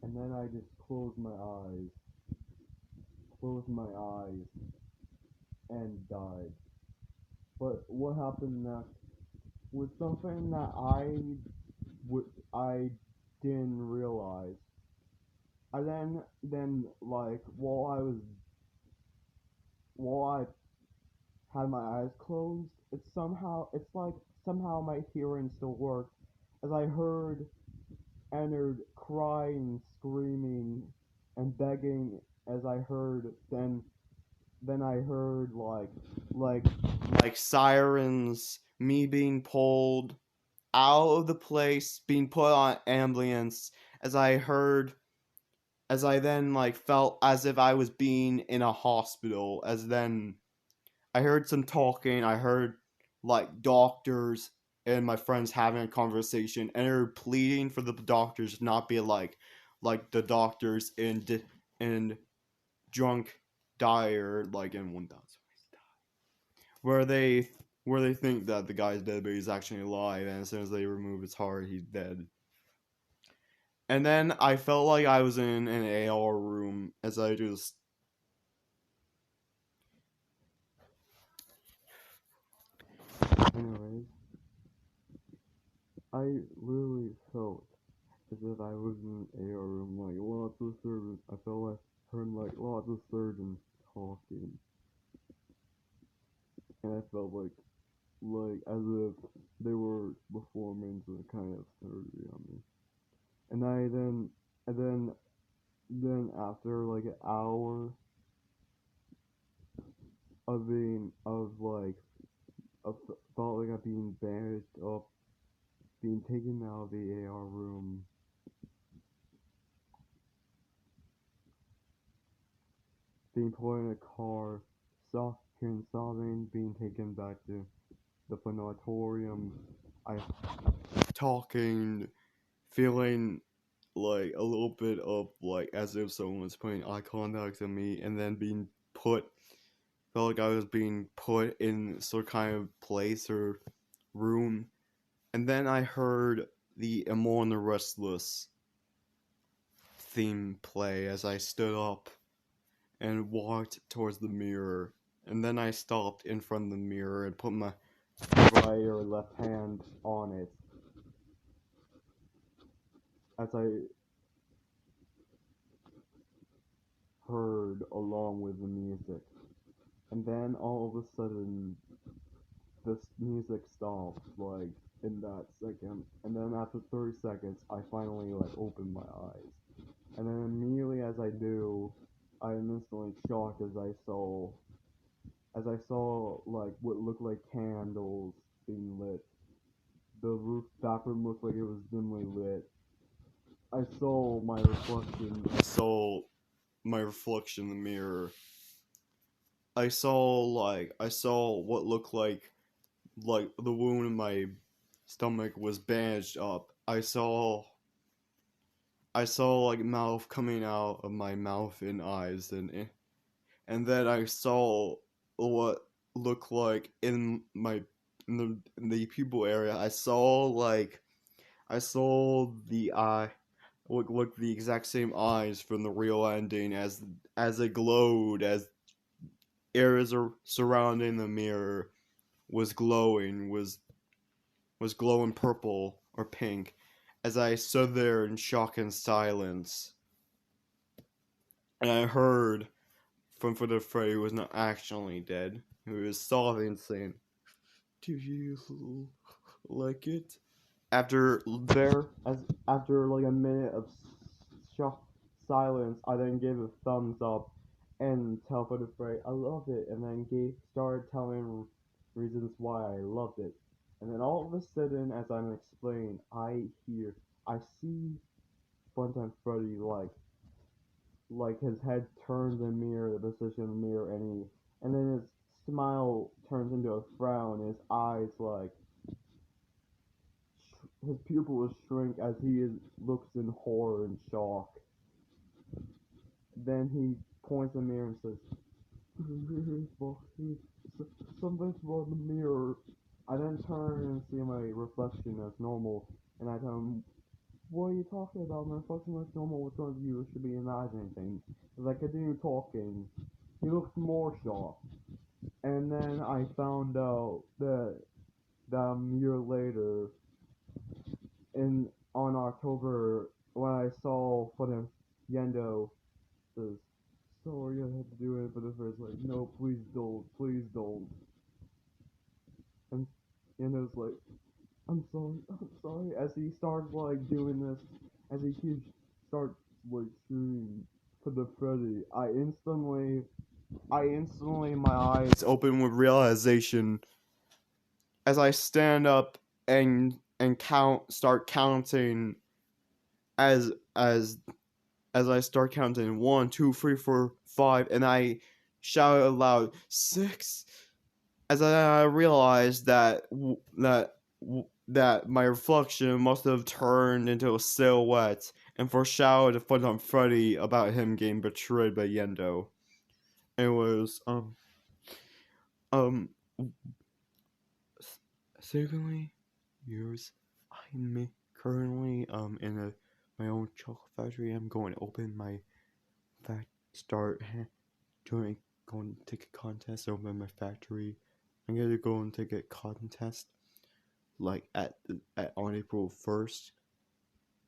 And then I just closed my eyes, and died. But what happened next was something that I didn't realize. I then while I had my eyes closed, it's like somehow my hearing still worked, as I heard Ennard crying, screaming, and begging. As I heard, then I heard like like sirens, me being pulled out of the place, being put on ambulance. As I heard, as I then like felt as if I was being in a hospital. As then I heard some talking. I heard like doctors and my friends having a conversation, and they're pleading for the doctors to not be like the doctors in drunk dire like in 1000 where they think that the guy's dead but he's actually alive, and as soon as they remove his heart he's dead. And then I felt like I was in an AR room as I just anyways, I literally felt as if I was in an AR room, like lots of surgeons. I felt like heard like lots of surgeons talking, and I felt like as if they were performing some kind of surgery on me. And then after like an hour of being of felt like I'm being bandaged up, being taken out of the AR room, being put in a car, hearing sobbing, being taken back to the sanatorium. I talking, feeling like a little bit of like as if someone was putting eye contact on me, and then being put felt like I was being put in some kind of place or room. And then I heard the Amor and the Restless theme play as I stood up and walked towards the mirror. And then I stopped in front of the mirror and put my right or left hand on it as I heard along with the music. And then all of a sudden, this music stopped, like, in that second. And then after 30 seconds, I finally, like, opened my eyes. And then immediately as I do, I am instantly shocked as I saw, like, what looked like candles being lit. The bathroom looked like it was dimly lit. I saw my reflection. I saw my reflection in the mirror. I saw what looked like the wound in my stomach was bandaged up. I saw like mouth coming out of my mouth and eyes, and then I saw what looked like in the pupil area. I saw the eye look the exact same eyes from the real ending as it glowed as areas surrounding the mirror was glowing purple or pink as I stood there in shock and silence. And I heard from Footer Freddy was not actually dead. He was sobbing, saying, "Do you like it?" After like a minute of shock silence, I then gave a thumbs up and tell Footer Freddy I love it, and then started telling reasons why I loved it. And then all of a sudden, as I'm explaining, I see Funtime Freddy like his head turns in the mirror, the position of the mirror, and then his smile turns into a frown. His eyes his pupils shrink as looks in horror and shock. Then he points in the mirror and says, "Something's wrong in the mirror." I then turn and see my reflection as normal, and I tell him, "What are you talking about? My reflection looks normal. What's wrong with you? You should be imagining things." As I continue talking, he looks more shocked. And then I found out that a year later, on October, when I saw Funtime Yendo says, "Sorry I had to do it," but the first like, "No, please don't, please don't." and and it was like, I'm sorry. As he starts like doing this, as he keeps starts like shooting for the Freddy, I instantly my eyes open with realization as I stand up and start counting as as as I start counting 1, 2, 3, 4, 5, and I shout aloud 6. As I realized that my reflection must have turned into a silhouette and foreshadowed to Funtime Freddy about him getting betrayed by Yendo. It was um secondly, yours. I'm currently in my own chocolate factory. I'm going to open my start doing going to take a contest. Open my factory. I'm gonna go and take a contest like at on April 1st,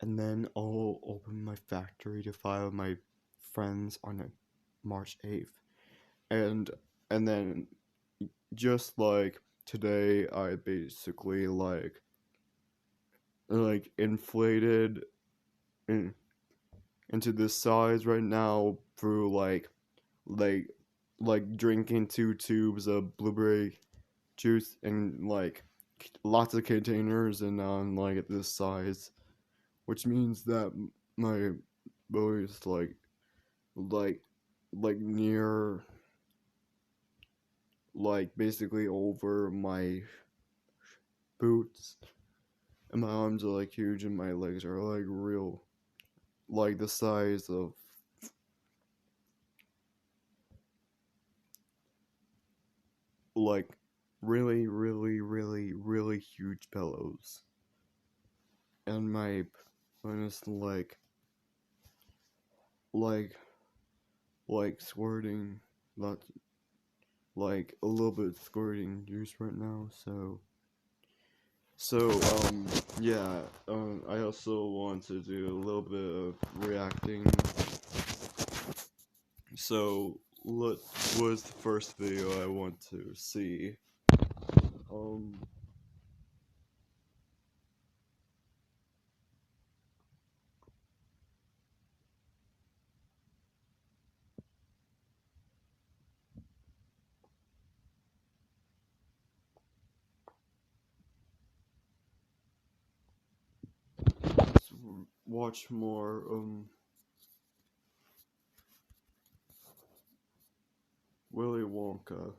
and then I'll open my factory to file my friends on March 8th, and then just like today, I basically inflated in, into this size right now through like drinking 2 tubes of blueberry juice and like lots of containers, and now I'm like at this size, which means that my belly is like near basically over my boots, and my arms are like huge, and my legs are like real, like the size of like really huge pillows, and my one is like squirting lots, like a little bit squirting juice right now. So yeah, I also want to do a little bit of reacting. So what was the first video I want to see? Um let's watch more Willy Wonka.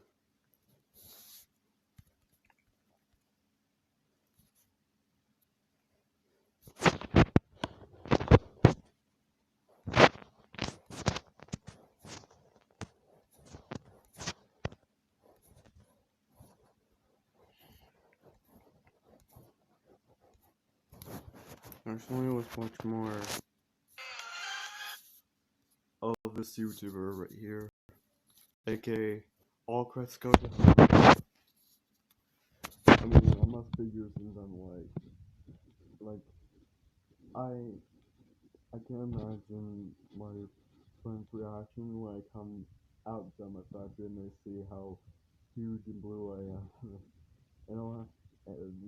Actually, let's watch more of this YouTuber right here, aka All Creds Go to Hell. I mean, I must figure since I'm like I I can imagine my friend's reaction when I come outside my factory and they see how huge and blue I am. And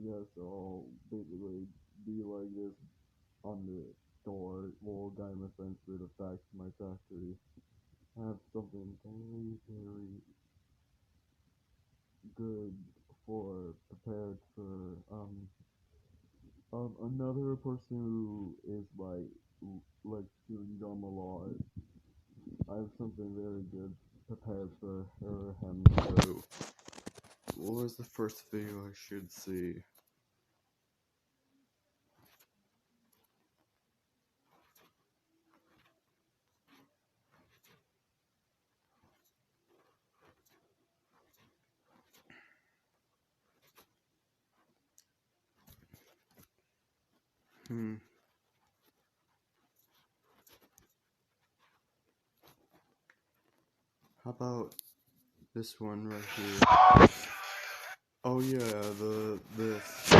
yes, I'll basically be like this on the door while guiding my friends through the back to my factory. I have something very good for prepared for another person who is like chewing gum a lot. I have something very good prepared for her, him. So, what was the first video I should see? Hmm. How about this one right here? Oh yeah, this.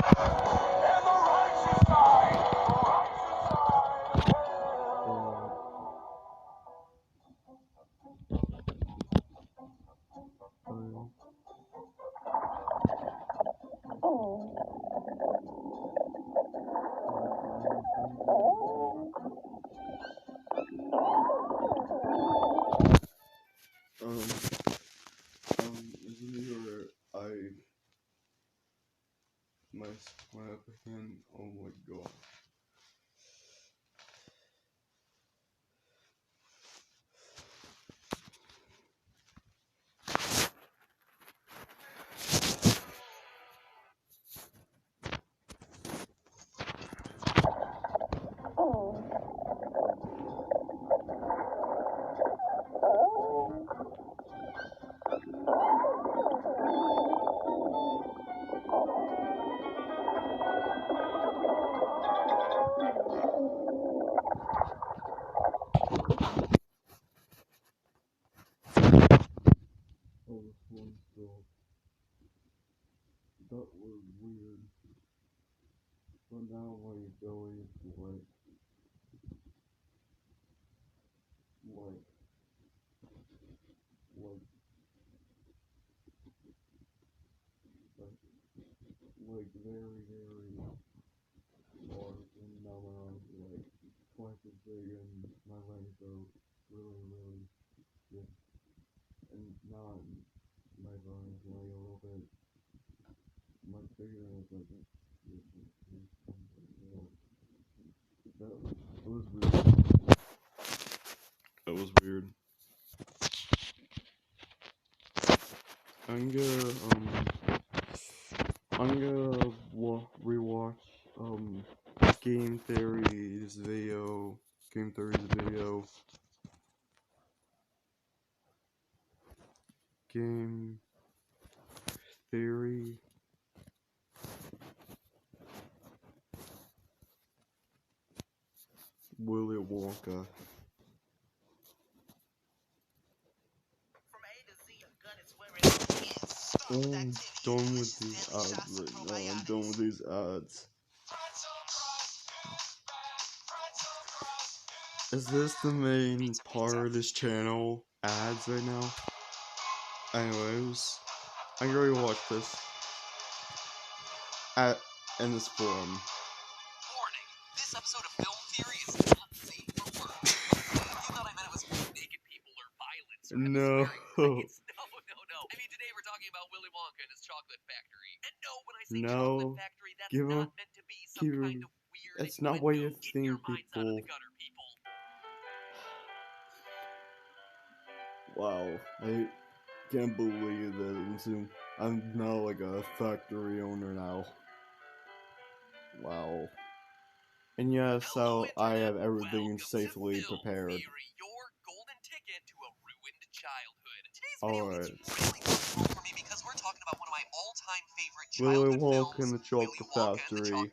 my scrap again. Oh my god. Oh, this one still. That was weird. But now my belly is like, like, like very, very large, and now my arms are like twice as big, and my legs are really, really big. And now my bone is like a little bit much bigger than it's like that was weird. That was weird. I'm gonna rewatch Game Theory's video. Game Theory's video. Game Theory. Willy Wonka. Oh, I'm done with these ads right now. I'm done with these ads. Is this the main part of this channel? Ads right now? Anyways, I'm gonna rewatch this. In this form. Warning, this episode of Film Theory is not safe for work. You thought I meant it was naked people or violence or No. No. I mean, today we're talking about Willy Wonka and his chocolate factory. And no, when I say chocolate factory, that's not meant to be some kind of weird That's not what you Get think, your minds out of the people. gutter, people. Wow, I can't believe that. I'm now like a factory owner now. Wow. And yes, so I have everything safely prepared. Theory, your golden ticket to a ruined childhood. Today's video is really personal for me because we're talking about one of my all-time favorite childhood Wonka films, and the Chocolate Factory.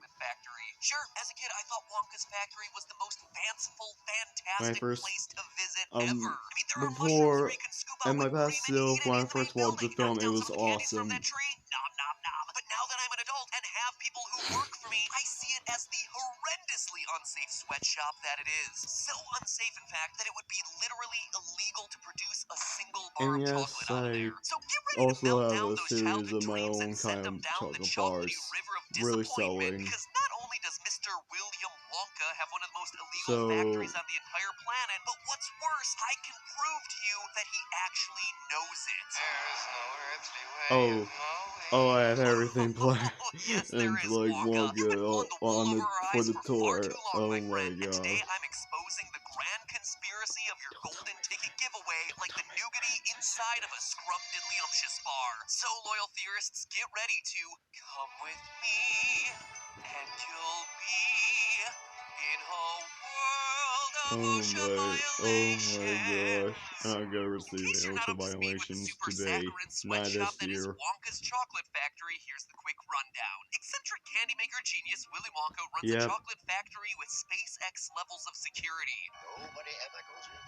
Sure, as a kid, I thought Wonka's factory was the most fanciful, When I fantastic first, place to visit ever. I mean, there are mushrooms before, where you can scoop out in my whipped past cream and self, eat when I anything first in a watched the building. film, Knock it down was some of the candies from awesome. that tree. Nom, nom, nom. But now that I'm an adult and have people who work for me, I see it as the horrendously unsafe sweatshop that it is. So unsafe, in fact, that it would be literally illegal to produce a single bar And of yes, chocolate out of there. So get ready to also melt have down a those series childhood of my dreams own and send kind them of down the chocolate chocolatey bars, river of really disappointment. selling. Because not only does Mr. William Wonka have one of the most illegal So, factories on the entire planet, but what's worse, I can prove to you that he actually knows it. There's no earthly way oh, of knowing. oh, I have everything planned. Yes, there And is, like Wonka. You've been pulling Wonka the wool over our for eyes the for far tour. too long, Oh my friend. my And today god. I'm exposing the grand conspiracy of your golden ticket giveaway like the nougaty inside of a scrumptious bar. So, loyal theorists, get ready to come with me, and you'll be in a world of ocean violations. I'm gonna In receive case you're not ocean up to speed with the violations super today, saccharine not sweatshop this that is year. Wonka's Chocolate Factory, here's the quick rundown. Eccentric candy maker genius Willy Wonka runs a Yep. chocolate factory with SpaceX levels of security. Nobody ever goes in.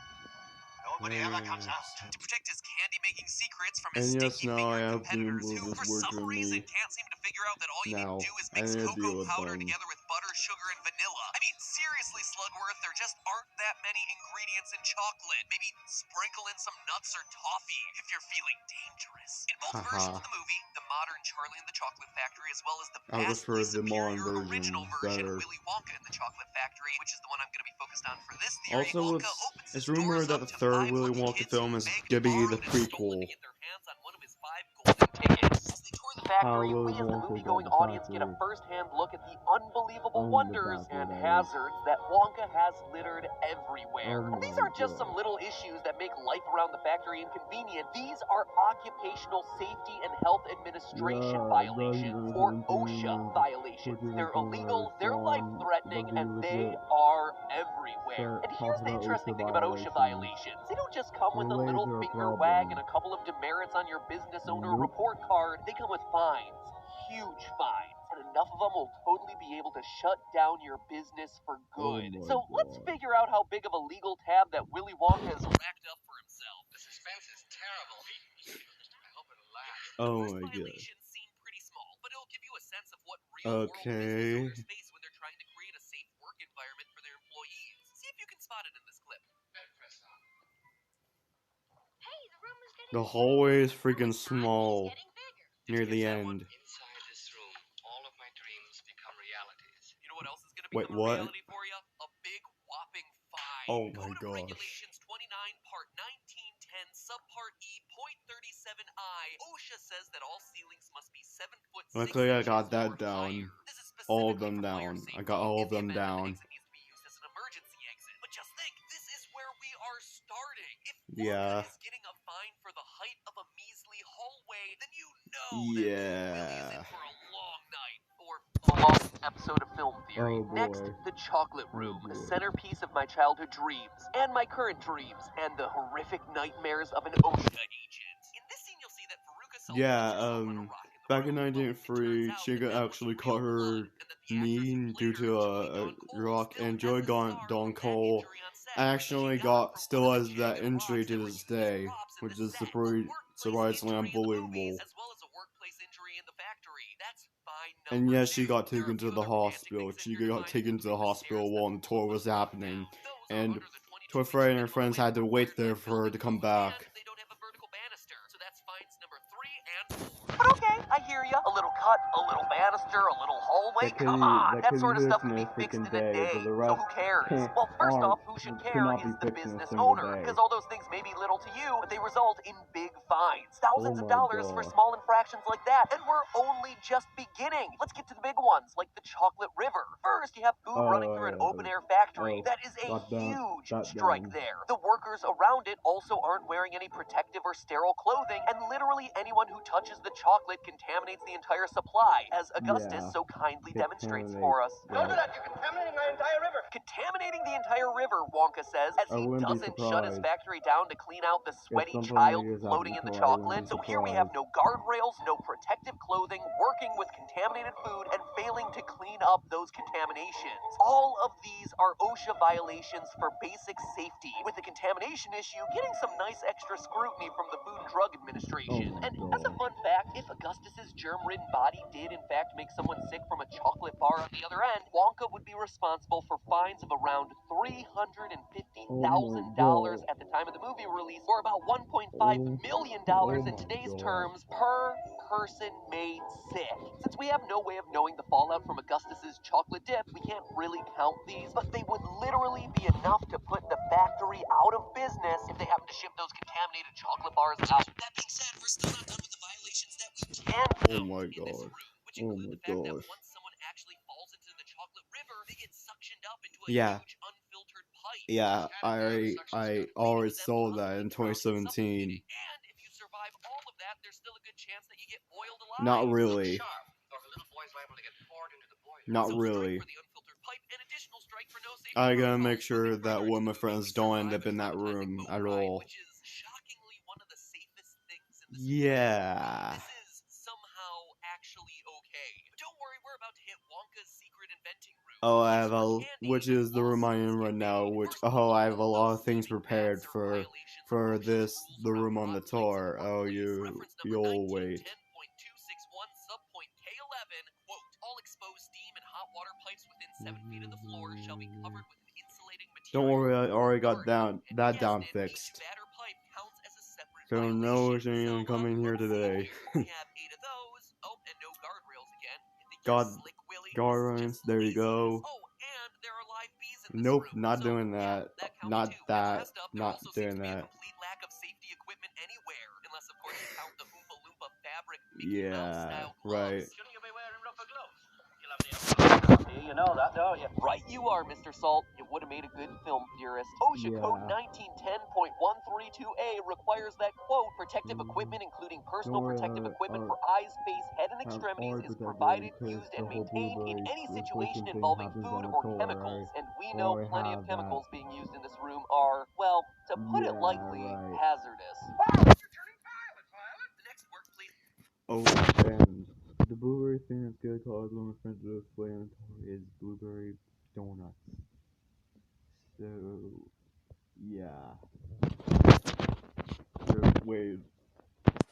Nobody ever comes out. To protect his candy-making secrets from And his yes, now I stinky-fingered have the competitors who, movers for some working with reason, me can't seem to figure out that all you need now. to do is I mix need to deal cocoa with powder them. together with butter, sugar, and vanilla. I mean, seriously, Slugworth, there just aren't that many ingredients in chocolate. Maybe sprinkle in some nuts or toffee if you're feeling dangerous. In both versions of the movie, the modern Charlie and the Chocolate Factory, as well as the I prefer vastly the modern superior original version, better. Willy Wonka and the Chocolate Factory, which is the one I'm going to be focused on for this theory. Also, Wonka opens it's his doors rumored that up the to third 5 Willy lucky Wonka kids who film is begged, gonna be the borrowed, and stolen prequel. to get their hands on one of his 5 golden tickets. As they tour the the factory, How we Willy as the Wonka movie-going got the audience get a factory. first-hand look at the unbelievable On the wonders factory, and that is. hazards that Wonka has littered everywhere. Oh And these my aren't just God. some little issues that make life around the factory inconvenient. These are occupational safety and health administration violations, or OSHA violations. They're illegal, they're life-threatening, and they are everywhere. And here's the interesting thing about OSHA violations. They don't just come with a little finger wag and a couple of demerits on your business owner report card. They come with fines. Huge fines. And enough of them will totally be able to shut down your business for good. So let's figure out how big of a legal tab that Willy Wonka has racked up for himself. The suspense is terrible. I hope it'll last. Oh The my first God. violations seem pretty small, but it'll give you a sense of what real-world business owners face when they're trying to create a safe work environment for their employees. See if you can spot it in this clip. The hallway is freaking small near the end. Inside this room, all of my dreams become realities. You know what else is going to Wait, become what? a reality for you? A big whopping fine. Oh Go my to gosh. Regulations 29, Part 1910, Subpart E, Point 37I. OSHA says that all ceilings must be 7 foot 6 Luckily, I inches got that or down. higher. This is All of specifically them for fire down. safety. I got all of In the them event that down. the exit needs to be used as an emergency exit. But just think, this is where we are starting. If Yeah. Wonka is getting a fine for the height of a measly hallway, then you know that Willy is in for a long night. Or a long episode of Film Theory. Oh boy. Next, the chocolate room, Oh the boy. centerpiece of my childhood dreams, and my current dreams, and the horrific nightmares of an OSHA agent. In this scene, you'll see that Veruca Yeah, herself on a rock in the back room. in Well, it 1903, turns out Chica that actually was caught real her blood, and that the actress knee who due played to her, a Joy Dawn Cole, rock, still and has Joy a scar Dawn from that Cole injury on set. actually She got it from still one of has the that jagged injury rocks to that were this used as day, props in which the is set. A workplace surprisingly injury in the unbelievable. movies, as well as a workplace injury in the factory. That's fine. And Number yes, she two. got There are taken a few to the other romantic hospital. things in She here to got find, taken to the including the hospital stairs while that the tour Veruca was must walk happening, down. Those are and under the 22 her inch friend and her minimum friends height had to wait required there by for her to building come codes, back. and they don't have a vertical banister. So that's fines number 3 and 4. But okay, I hear ya. A little cut, a little banister, a little hallway. Come on, that sort of stuff can be fixed in a day. So who cares? Well, first off, who should care is the business owner, because all those things may be little to you, but they result in big fines. Thousands of dollars for small infractions like that. And we're only just beginning. Let's get to the big ones, like the chocolate river. First, you have food running through an open-air factory. That is a huge strike there. The workers around it also aren't wearing any protective or sterile clothing, and literally anyone who touches the chocolate contaminates the entire supply, as Augustus so kindly demonstrates for us. Don't do that, you're contaminating my entire river. Contaminating the entire river, Wonka says, as I he wouldn't be doesn't shut his surprised factory down to clean out the sweaty something child weird is floating in happening the to her. I wouldn't chocolate. be So here we have surprised. no guardrails, no protective clothing, working with contaminated food, and failing to clean up those contaminations. All of these are OSHA violations for basic safety, with the contamination issue getting some nice extra scrutiny from the Food and Drug Administration. Oh my And as a God. fun fact, if Augustus's germ-ridden body did in fact make someone sick from a chocolate bar on the other end, Wonka would be responsible for fines of around $350,000 at the time of the movie release, or about $1.5 million in today's terms per person made sick. Since we have no way of knowing the fallout from Augustus's chocolate dip, we can't really count these, but they would literally be enough to put the factory out of business if they happen to ship those contaminated chocolate bars out. That being said, we're still not done with the violations that we can count in this room, which include the fact that once someone actually falls into the chocolate river, they get suctioned up into a huge unfiltered pipe. Yeah, I already saw that in 2017. And if you survive all of that, there's still a good chance that you get boiled alive. Not really. Sharp, or the little boy's liable to get poured into the boiler. Not So really. strike for the unfiltered pipe, and additional strike for no safety I gotta protocols. make sure Moving that further one of into my the friends movie, don't we end up survive in a that traumatizing room boat at ride, all. which is shockingly one of the safest things in the Yeah. This is somehow actually okay. But don't worry, we're about to hit Wonka's secret inventing room. Oh, I have which is the reminder right now, I have a lot of things prepared for the room on the tour. Oh, you'll wait. 10.261 subpoint K11, quote, all exposed steam and hot water pipes within 7 feet of the floor shall be covered with an insulating material. Don't worry, I already got And that you down guessed it, fixed. each batter pipe counts as a separate So no violation. anyone coming here let's see today. here. We have 8 of those. Oh, and no guardrails again. You think God, you're slick, Willy? guardrails, Just there you laziness. go. Oh, and there are live bees in this Nope, room. not So, doing yeah, that. that counts Not too. And that. last up, there Not also seems doing to be a that. complete lack of safety equipment anywhere, unless of course you count the Oompa Loompa fabric Yeah, right. Shouldn't you be wearing rubber gloves? You'll have the You know that, don't you? Right you are, Mr. Salt. It would have made a good film, dearest. OSHA Code Yeah. 1910.132A requires that, quote, protective equipment, including personal protective equipment for eyes, face, head, and extremities, is provided, used, and maintained in any situation involving food or chemicals. And we know plenty of chemicals being used in this room are, well, to put it lightly, hazardous. The next work, please. Oh, and the blueberry thing that's good cause one of my friends will explain is blueberry donuts. So, yeah. Wait,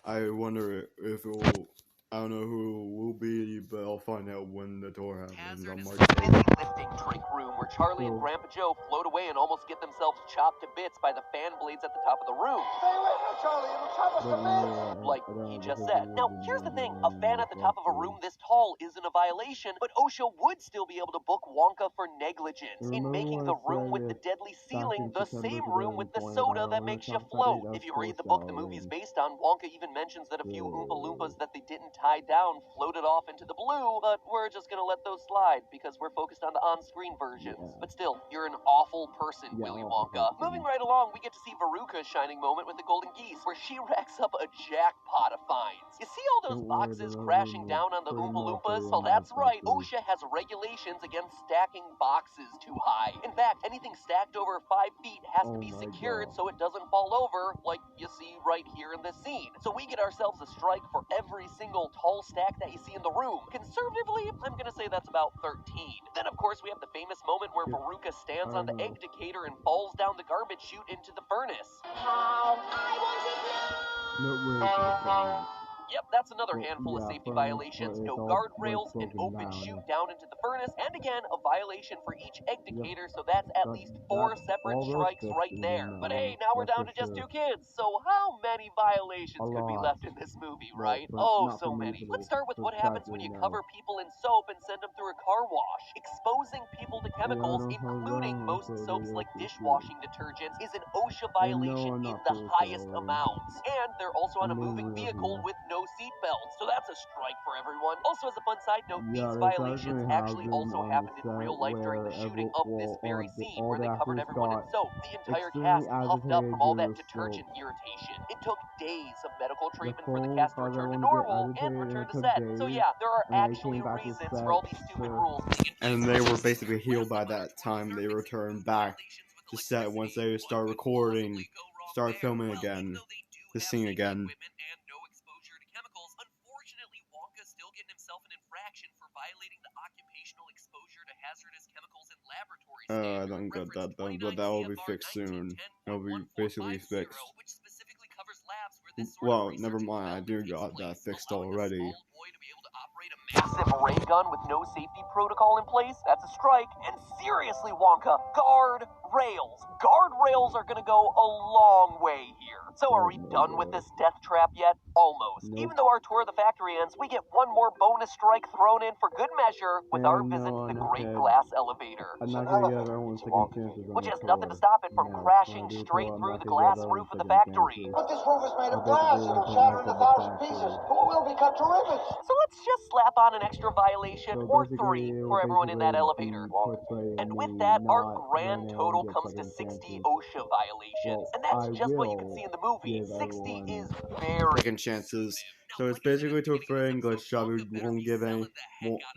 I wonder if it will. I don't know who it will be, but I'll find out when the tour happens on March 8th. Busy lifting drink room where Charlie and Grandpa Joe float away and almost get themselves chopped to bits by the fan blades at the top of the room. Stay away from Charlie, it'll chop us to bits! Like he just said. Now, here's the thing. A fan at the top of a room this tall isn't a violation, but OSHA would still be able to book Wonka for negligence in making the room with the deadly ceiling the same room with the soda that makes you float. If you read the book the movie's based on, Wonka even mentions that a few Oompa Loompas that they didn't tie down floated off into the blue, but we're just gonna let those slide because we're focused on the on-screen versions. But still, you're an awful person, Willy Wonka. Moving right along, we get to see Veruca's shining moment with the Golden Geese, where she racks up a jackpot of fines. You see all those boxes crashing down on the Oompa Loompas? Well, that's right. OSHA has regulations against stacking boxes too high. In fact, anything stacked over 5 feet has to be secured so it doesn't fall over, like you see right here in this scene. So we get ourselves a strike for every single tall stack that you see in the room. Conservatively, I'm gonna say that's about 13. Then, of course, we have the famous moment where Veruca stands on the egg decatur and falls down the garbage chute into the furnace. Yep, that's another handful of safety violations. No guardrails, an open chute down into the furnace, and again, a violation for each egg decatur, so that's at least 4 separate strikes right there. But hey, now we're down to just 2 kids, so how many violations could be left in this movie, right? Oh, so many. Let's start with what happens when you cover people in soap and send them through a car wash. Exposing people to chemicals, including most soaps like dishwashing detergents, is an OSHA violation in the highest amounts. And they're also on a moving vehicle with no seatbelts, so that's a strike for everyone. Also, as a fun side note, these violations actually also happened in real life during the shooting of this very scene, where they covered everyone in soap. The entire cast puffed up from all that detergent irritation. It took days of medical treatment for the cast to return to normal and return to set. So yeah, there are actually reasons for all these stupid rules. And they were basically healed by that time. They returned back to set once they start recording, start filming again, the scene again. Unfortunately, Wonka's still getting himself an infraction for violating the occupational exposure to hazardous chemicals in laboratory I don't get that though, but that will be fixed soon. It'll be basically fixed. Which specifically covers labs where this Well, never mind, I do got that fixed already. Massive ray gun with no safety protocol in place? That's a strike. And seriously, Wonka, guard rails. Guard rails are gonna go a long way here. So are we done with this death trap yet? Almost. Nope. Even though our tour of the factory ends, we get one more bonus strike thrown in for good measure with our visit to the Great Glass Elevator. I'm not gonna give everyone second chances on Which the has nothing to tour. stop it from Yeah, crashing when I do straight tour, I'm through not the gonna glass give roof of the everyone second factory. chances. But this roof is made of I'll glass, basically it'll let them shatter mess into up the 1,000 factory. pieces. But we'll be cut to ribbons. So let's just slap on an extra violation, So or basically, 3, for everyone in that elevator. And with that, our grand total comes to 60 OSHA violations. And that's just what you can see in the movie. 60 is very second chances. So it's basically to a fair English job who won't give any,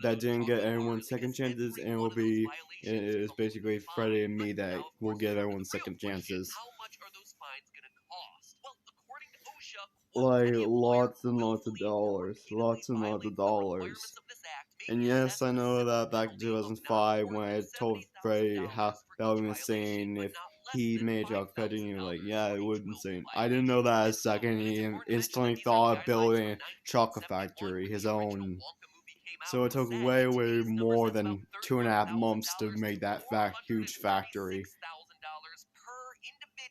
that didn't get anyone second chances, and will be, it's basically Freddie and me that will give everyone second chances. How much are those fines gonna cost? Well, according to OSHA, Like lots and lots of dollars, lots and lots of dollars. And yes, I know that back in 2005 when I told Freddie how that would be insane if he made a chocolate factory, and he was like, yeah, it would be insane. I didn't know that a second. He instantly thought of building a chocolate factory, his own. So it took way more than 2.5 months to make that huge factory.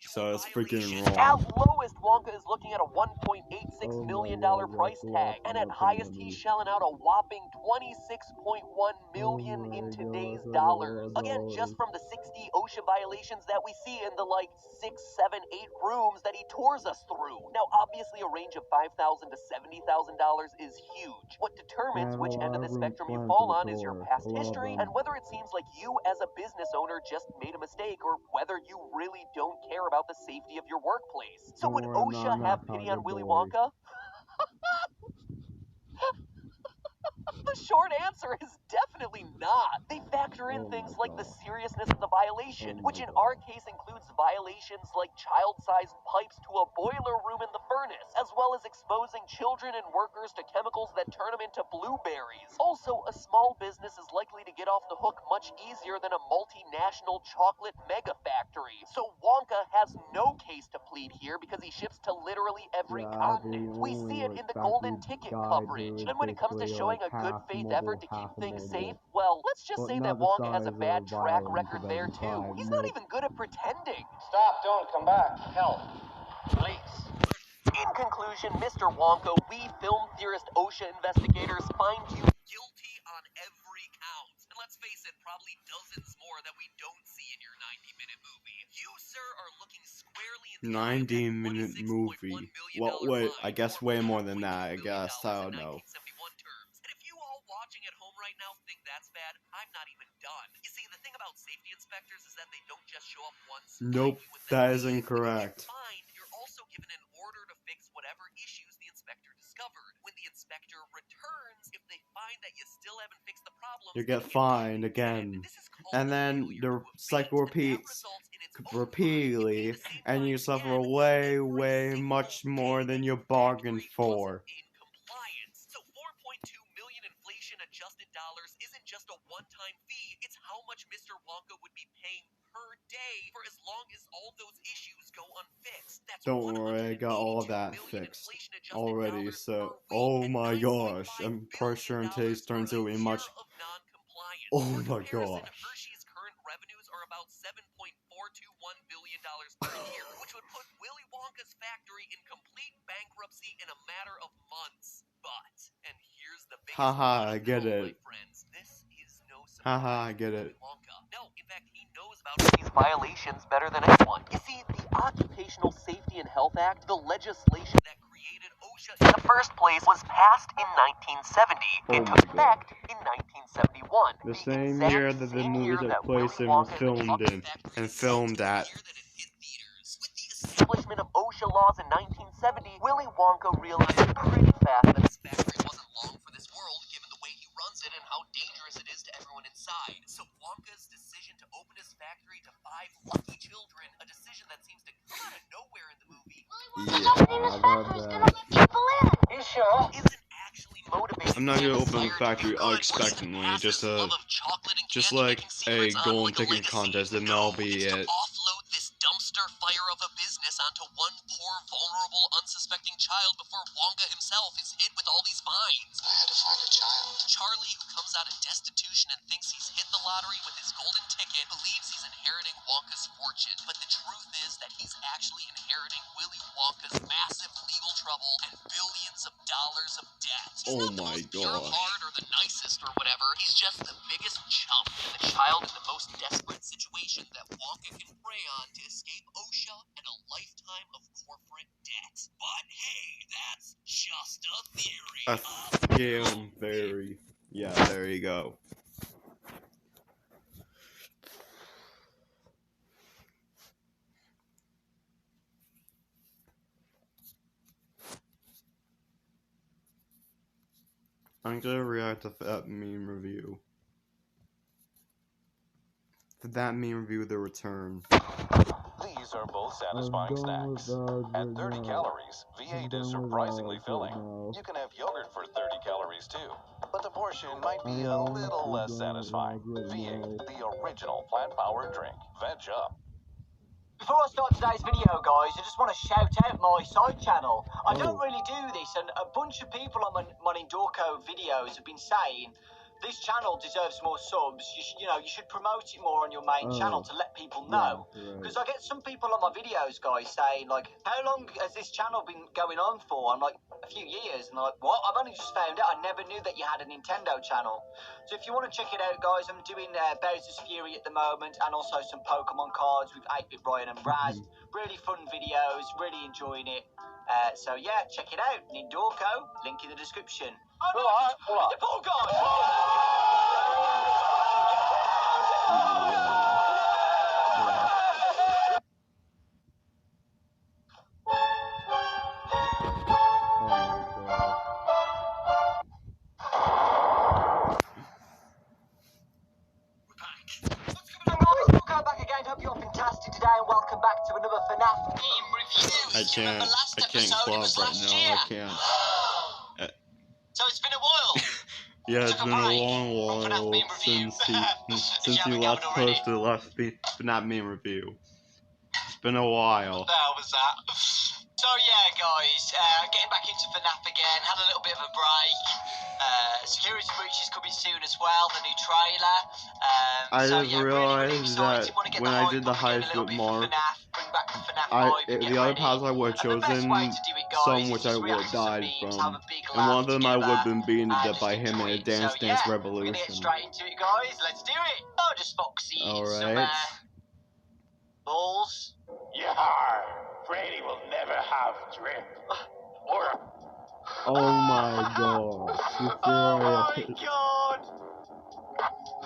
So it's freaking At wrong. lowest, Wonka is looking at a $1.86 million price tag, and at highest, he's shelling out a whopping $26.1 million in today's Again, just from the 60 OSHA violations that we see in the 6, 7, 8 rooms that he tours us through. Now, obviously, a range of $5,000 to $70,000 is huge. What determines which end of the spectrum you fall on is your past history and whether it seems like you as a business owner just made a mistake or whether you really don't care about the safety of your workplace. So would OSHA have pity on Willy Wonka? The short answer is definitely not. They factor in things like the seriousness of the violation, which in our case includes violations like child-sized pipes to a boiler room in the furnace, as well as exposing children and workers to chemicals that turn them into blueberries. Also, a small business is likely to get off the hook much easier than a multinational chocolate mega factory. So Wonka has no case to plead here because he ships to literally every continent. We see it in the golden ticket coverage. And when it comes to showing a good faith effort to keep things safe, well, let's just say that Wonka has a bad track record there too. He's not even good at pretending. Stop, don't come back. Help. Please. In conclusion, Mr. Wonka, we film theorist OSHA investigators find you guilty on every count. And let's face it, probably dozens more that we don't see in your 90-minute movie. You, sir, are looking squarely in the 90-minute movie. Well, wait, I guess way more than that, I guess. I don't know. And if you all watching at home right now think that's bad, I'm not even done. You see, the thing about safety inspectors is that they don't just show up once. Nope, that is incorrect. You're also given an order to fix whatever issues the inspector discovered. When the inspector returns, if they find that you still haven't fixed the problem, You get fined again. And then the cycle repeats repeatedly, and you suffer way, way much more than you bargained for. So 4.2 million inflation-adjusted dollars isn't just a one-time fee, it's how much Mr. Wonka would be paying per day for as long as all those issues go unfixed. That's Don't worry, I got all that fixed already, so... Oh my gosh, I'm pretty sure in today's turns it will be much... Oh my gosh. Hershey's current revenues are about $7.421 billion per year, which would put Willy Wonka's factory in complete bankruptcy in a matter of months. But, and here's the biggest Haha, I get it. friends, this is no surprise. Haha, I get it. Wonka. No, in fact, he knows about these violations better than anyone. You see, the Occupational Safety and Health Act, the legislation that created OSHA in the first place, was passed in 1970. It took effect in 1971. The same year that the movie took place and was filmed in, and filmed at. With the establishment of OSHA laws in 1970, Willy Wonka realized pretty fast that his factory wasn't long for this world, given the way he runs it and how dangerous it is to everyone inside. So Wonka's decision to open his factory to 5 lucky children, a decision that seems to come out of nowhere in the movie, You sure? isn't actually motivated. I'm not gonna open the factory unexpectedly, just like a golden ticket contest, and that'll be it. Offload this dumpster fire of a business onto one poor, vulnerable, unsuspecting child before Wonka himself is hit with all these fines. I had to find a child. Charlie, who comes out of destitution and thinks he's hit the lottery with his golden ticket, believes he's inheriting Wonka's fortune. But the truth is that he's actually inheriting Willy Wonka's massive legal trouble and billions of dollars of debt. He's Oh not the my most pure gosh. heart or the nicest or whatever. He's just the biggest chump and the child in the most desperate situation that Wonka can prey on to escape OSHA and a lifetime of corporate debt. But hey, that's just a theory. Very. Yeah, there you go. I'm gonna react to that meme review. To that meme review, The Return. These are both satisfying snacks. At 30 calories, V8 is surprisingly filling. You can have yogurt for 30 calories too, but the portion might be a little less satisfying. V8, the original plant-powered drink. Veg up. Before I start today's video, guys, I just want to shout out my side channel. I don't really do this, and a bunch of people on my Dawko videos have been saying this channel deserves more subs. You should promote it more on your main channel to let people know. Because I get some people on my videos, guys, saying like, "How long has this channel been going on for?" I'm like, "A few years," and they're like, "What? I've only just found out. I never knew that you had a Nintendo channel." So if you want to check it out, guys, I'm doing Bowser's Fury at the moment, and also some Pokemon cards with 8-Bit Brian and Raz. Really fun videos. Really enjoying it. So yeah, check it out. Nindorko, link in the description. Oh no, it's the Fall Guys! Welcome back again. Hope you're fantastic today, and welcome back to another FNAF game review. I can't club right now. I can't. So it's been a while. Yeah, it's been a long while since you last posted the last FNAF main review. It's been a while. What the hell was that? So yeah, guys, getting back into FNAF again. Had a little bit of a break. Security Breach is coming soon as well. The new trailer. I just realized that when I did the heist with Mark, the other paths I would have chosen, some which I would have died from, and one of them I would have been beaten to death by him in a Dance Dance Revolution. We're gonna get straight into it, guys. Let's do it. Oh, just Foxy. Alright. Balls. Yar! Freddy will never have drip. Or Oh my god. Oh my god!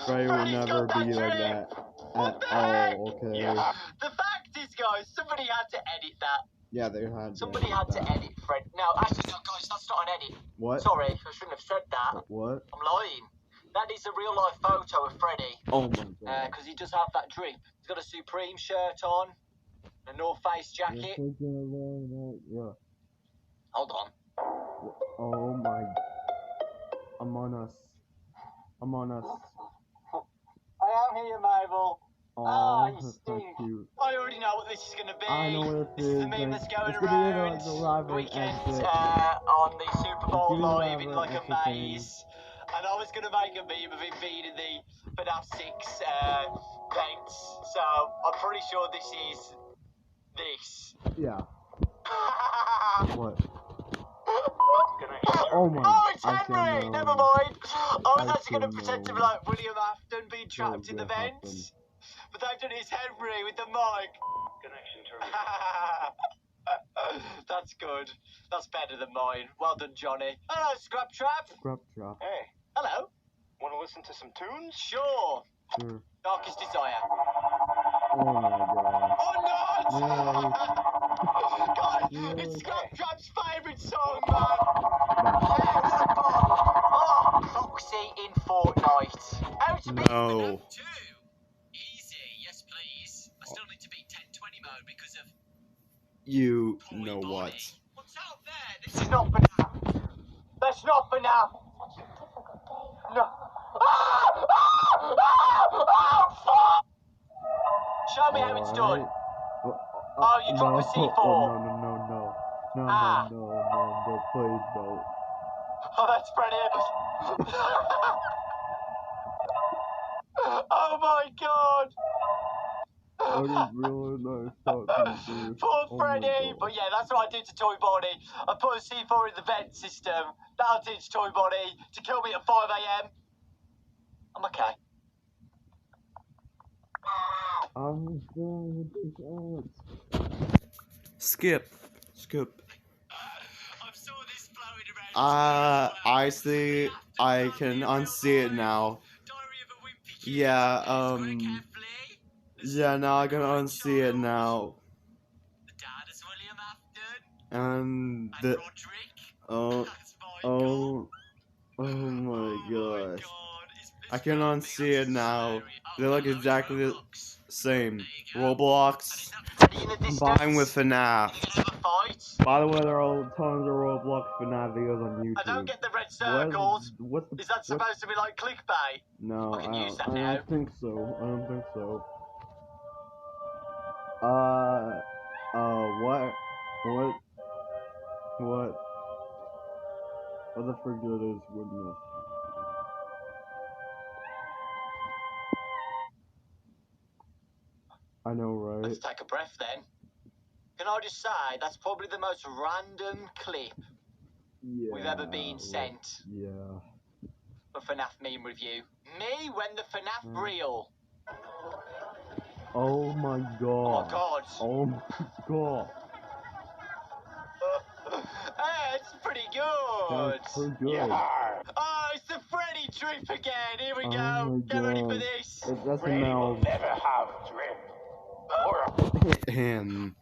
Freddy will never be like that at all, okay? Yeah. The fact is, guys, somebody had to edit that. Yeah, they had to. Somebody had to edit Fred. No, actually, no, guys, that's not an edit. What? Sorry, I shouldn't have said that. What? I'm lying. That is a real life photo of Freddy. Oh my god. Because he does have that drip. He's got a Supreme shirt on, a North Face jacket. Yeah. Hold on. Oh my. Among Us. Among Us. I am here, Mabel. Oh, you that's stink. so cute. I already know what this is going to be. I know what This is the meme that's going it's gonna be around. the live Weekend exit. on the Super Bowl It's gonna be live in live like a exit maze. And I was going to make a meme of him being in the FNAF 6 vents. So I'm pretty sure this is this. Yeah. What? oh my. Oh, it's I Henry! don't Never know. mind. I was I actually going to don't pretend to be know. like William Afton being trapped in the gonna vents. But they've done it as Henry with the mic. Connection terminated. That's good. That's better than mine. Well done, Johnny. Hello, Scrap Trap. Scrap Trap. Hey, Hello. want to listen to some tunes? Sure. Sure. Darkest Desire. Oh my god. Oh no! God, Yeah. it's Scrap Trap's favourite song, man. Oh, Foxy in Fortnite. How to beat No. Two. Easy, yes please. I still need to beat 1020 mode because of You know what? What's out there? This is not for now. That's not for now. No. Fuck! Show me how it's done. Oh, you dropped the C4. Oh, Ah. no, please don't. Oh, that's brilliant. Oh my god. I just really nice talking to you. Poor Oh my Freddy. God. But yeah, that's what I do to Toy Body. I put a C4 in the vent system. That'll teach Toy Body to kill me at 5 AM. I'm okay. I'm done with this Skip. I saw this floating around. I see. I can unsee it now. Yeah, yeah, now I can unsee it now. And the, oh my gosh. I can unsee it now. They look exactly the same. Roblox combined with FNAF. By the way, there are tons of Roblox FNAF videos on YouTube. I don't get the red circles. Is that supposed to be like clickbait? No, I can use that I now. don't think so. I don't think so. What the frick is witness? I know, right? Let's take a breath then. Can I just say, that's probably the most random clip we've ever been sent for FNAF meme review. Me when the FNAF reel. Oh my god. Oh my god. Oh my god. Hey, it's pretty good. That's pretty good. Yar! Oh, it's the Freddy trip again. Here we Oh go. my Get ready for god. this. That's Freddy will now. never have drip. Or Him.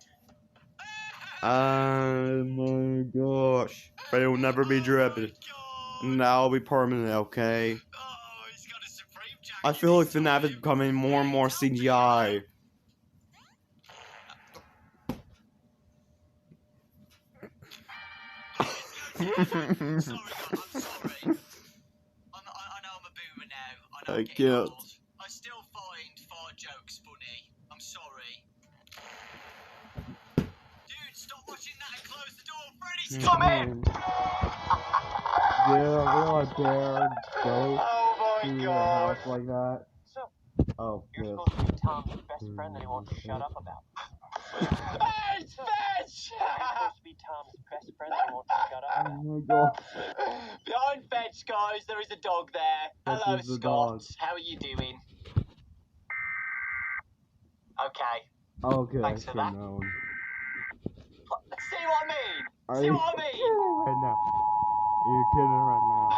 Oh my gosh. Freddy will never be dripped. Now will be permanent, okay? Oh, he's got a Supreme jacket. I feel like FNAF is becoming more and more CGI. I'm sorry. I know I'm a boomer now. I know I'm getting can't. old. I still find fart jokes funny. I'm sorry. Dude, stop watching that and close the door. Freddy's coming! Yeah, really dare go Oh my to a god. house like that. So, Oh, you're good. supposed to be Tom's best friend that he wants to shut up about. Fetch! Fetch! You're supposed to be Tom's best friend that he wants to shut up Oh about. my god. Behind Fetch, guys, there is a dog there. Fetch Hello, is the Scott. dog. How are you doing? Okay. Okay, I Thanks for should that. known. See what I mean? Are See you what I mean? kidding right now? You're kidding right now.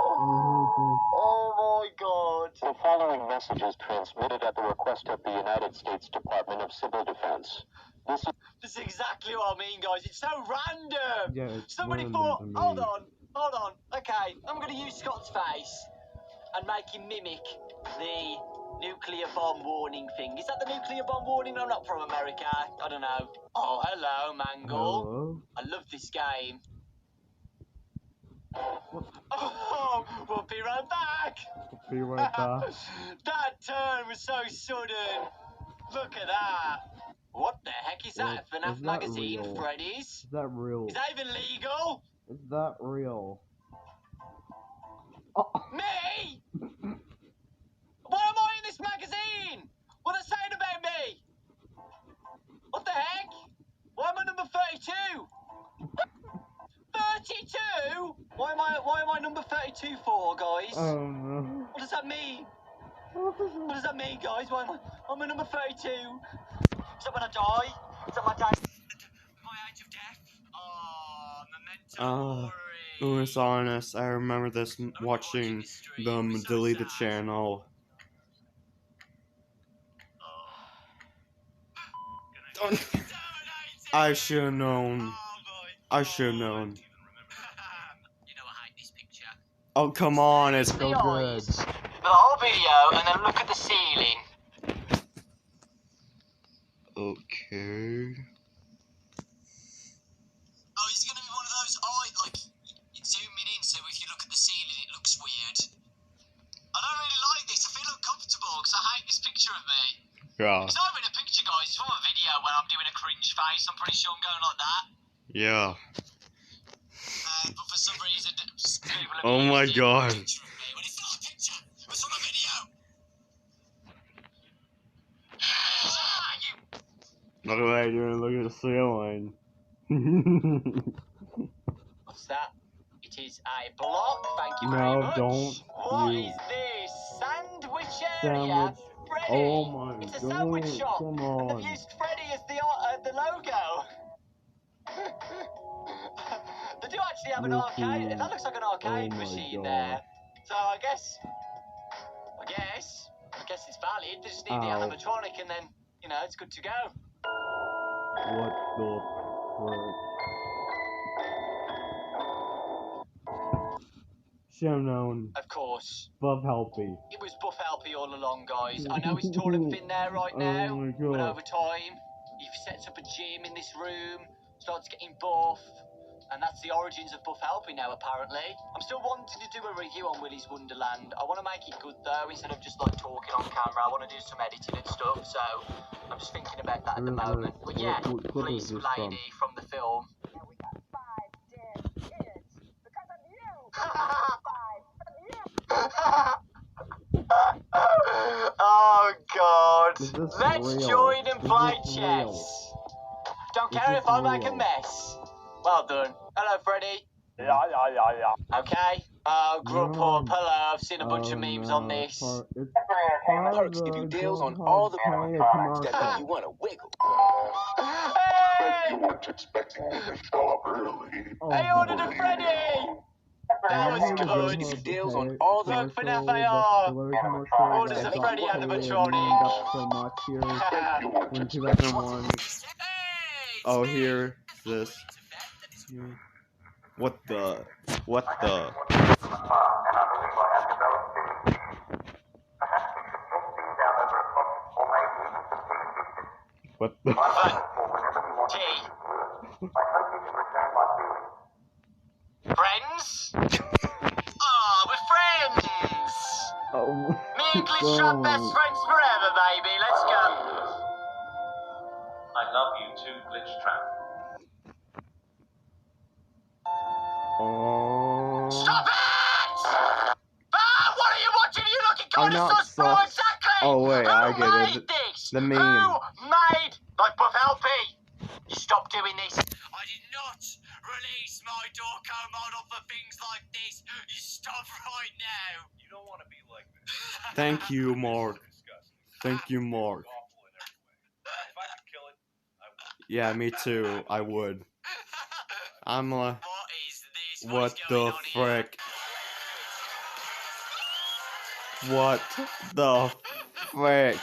Oh my god. The following message is transmitted at the request of the United States Department of Civil Defense. This is exactly what I mean, guys. It's so random. Yeah, it's Somebody random thought, to me. hold on. Okay, I'm going to use Scott's face and make him mimic the nuclear bomb warning thing. Is that the nuclear bomb warning? I'm not from America. I don't know. Oh, hello, Mangle. Hello? I love this game. Oh, we'll be right back. Be right back. That turn was so sudden. Look at that. What the heck is that? Is FNAF that magazine, real? Freddy's? Is that real? Is that even legal? Is that real? Oh. Me? Why am I in this magazine? What are they saying about me? What the heck? Why am I number 32? 32? Why am I number 32 for, guys? Oh no. What does that mean? What does that mean, guys? Why am I'm a number 32? Is that when I die? Is that my day? My age of death? Oh, memento mori. Louis honest, I remember this watching them delete the channel. I should have known. I should have known. You know I hate this picture. Oh come on, it's so The good. eyes, the whole video, and then look at the ceiling. Okay. Oh, it's gonna be one of those like it's zooming in, so if you look at the ceiling, it looks weird. I don't really like this. I feel uncomfortable because I hate this picture of me. Yeah. It's not even a picture, guys. It's from a video where I'm doing a cringe face. I'm pretty sure I'm going like that. Yeah. But for some reason, people have Oh my used it god. as a picture of me. When it's not a picture, it was from a video. Look at that, you're looking at the ceiling. What's that? It is a block. Thank you very No, much. don't. What You. is this? Sandwich area. Sandwich. Freddy. Oh my It's a god. sandwich shop. Come And on. they've used Freddy as the logo. They do actually have an arcade. That looks like an arcade Oh my machine God. there. So I guess it's valid. They just need the Ow. animatronic, and then it's good to go. What the frick? Should known. Of course. Buff Helpy. It was Buff Helpy all along, guys. I know he's tall and thin there right now, Oh my but god. over time, he sets up a gym in this room, starts getting buff, and that's the origins of Buff Helpy now, apparently. I'm still wanting to do a review on Willy's Wonderland. I want to make it good, though, instead of just, talking on camera. I want to do some editing and stuff, so I'm just thinking about that at the moment. But yeah, What clip is please, this lady from the film. We got 5 dead kids because of you. 5 of you. Oh, God. Is this Let's real? join and Is play this chess. real? Don't Is care this if I make a real? mess. Well done. Hello, Freddy. Yeah. Okay. Grew up poor pillow. I've seen a bunch of memes on this. It's part of Perks give you the deals on Groundhog all the Day products that make commercial. you want to wiggle. Hey! You weren't expecting me to show up early. I ordered a Freddy! That was Remember the good. Groundhog Deals on Day all the Look for commercial, FAR. the blurry commercial Orders that a got Freddy played and animatronic. got so much here You weren't in expecting 2001. Hey, Oh, it's me. here, this. What the? What the? What the? T. Friends? Oh, we're friends! Oh, Me and Glitch Trap best friends forever, baby. Let's go. I love you too, Glitch Trap. oh. Stop it! Ah, what are you watching? You looking I'm kind of not sus, bro. sus. Exactly. Oh wait, Who I get made it. this? The meme. Who made like Buff LP? You stop doing this. I did not release my Dawko model for things like this. You stop right now. You don't want to be like this. Thank you, Mark. Disgusting. Thank you, Mark. Awful in every way. If I could kill it, I would. Yeah, me too. I would. I'm like, What is this? what is the going on here? frick? What the frick?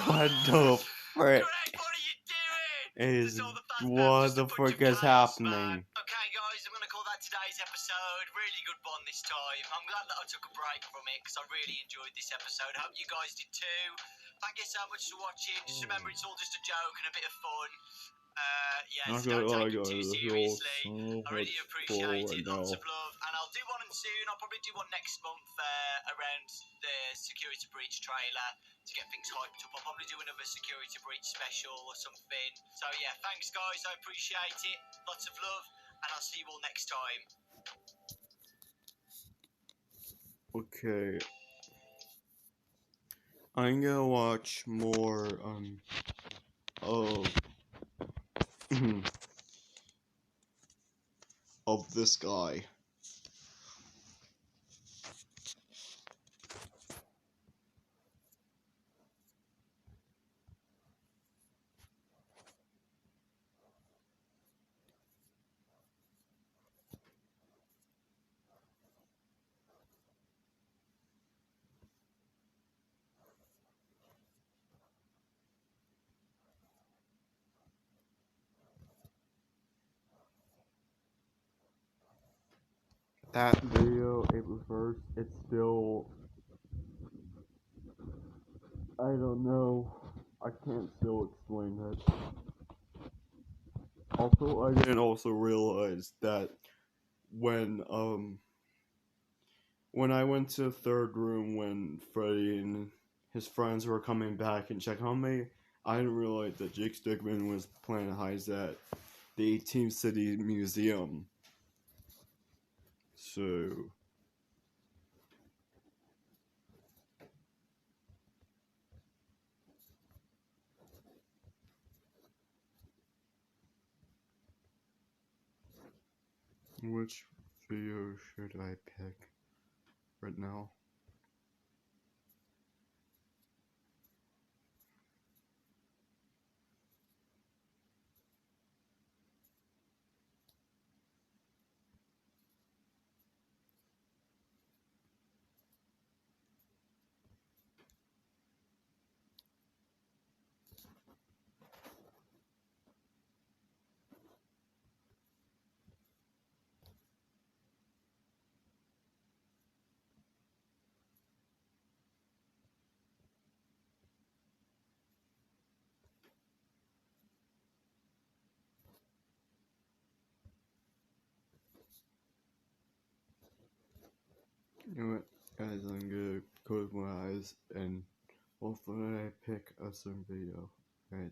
What the frick Greg, what are you doing? is? There's all the fast What just a the bunch frick of is chaos, happening? man. Okay, guys, I'm gonna call that today's episode. Really good one this time. I'm glad that I took a break from it because I really enjoyed this episode. Hope you guys did too. Thank you so much for watching. Just remember, it's all just a joke and a bit of fun. Yeah, so don't take it too seriously. I really appreciate it. Lots of love, and I'll do one soon. I'll probably do one next month around the security breach trailer to get things hyped up. I'll probably do another security breach special or something. So yeah, thanks guys. I appreciate it. Lots of love, and I'll see you all next time. Okay. I'm gonna watch more of of this guy. That video, April 1st, it's still, I don't know, I can't still explain that. Also, I didn't also realize that when I went to the third room when Freddy and his friends were coming back and checking on me, I didn't realize that Jake Stickman was planning heists at the 18th City Museum. So, which video should I pick right now? You know what, guys, I'm gonna close my eyes and hopefully I pick a certain video. Right.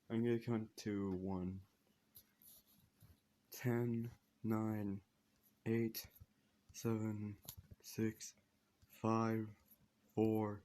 I'm gonna count to 1. 10, 9, 8, 7, 6, 5, 4,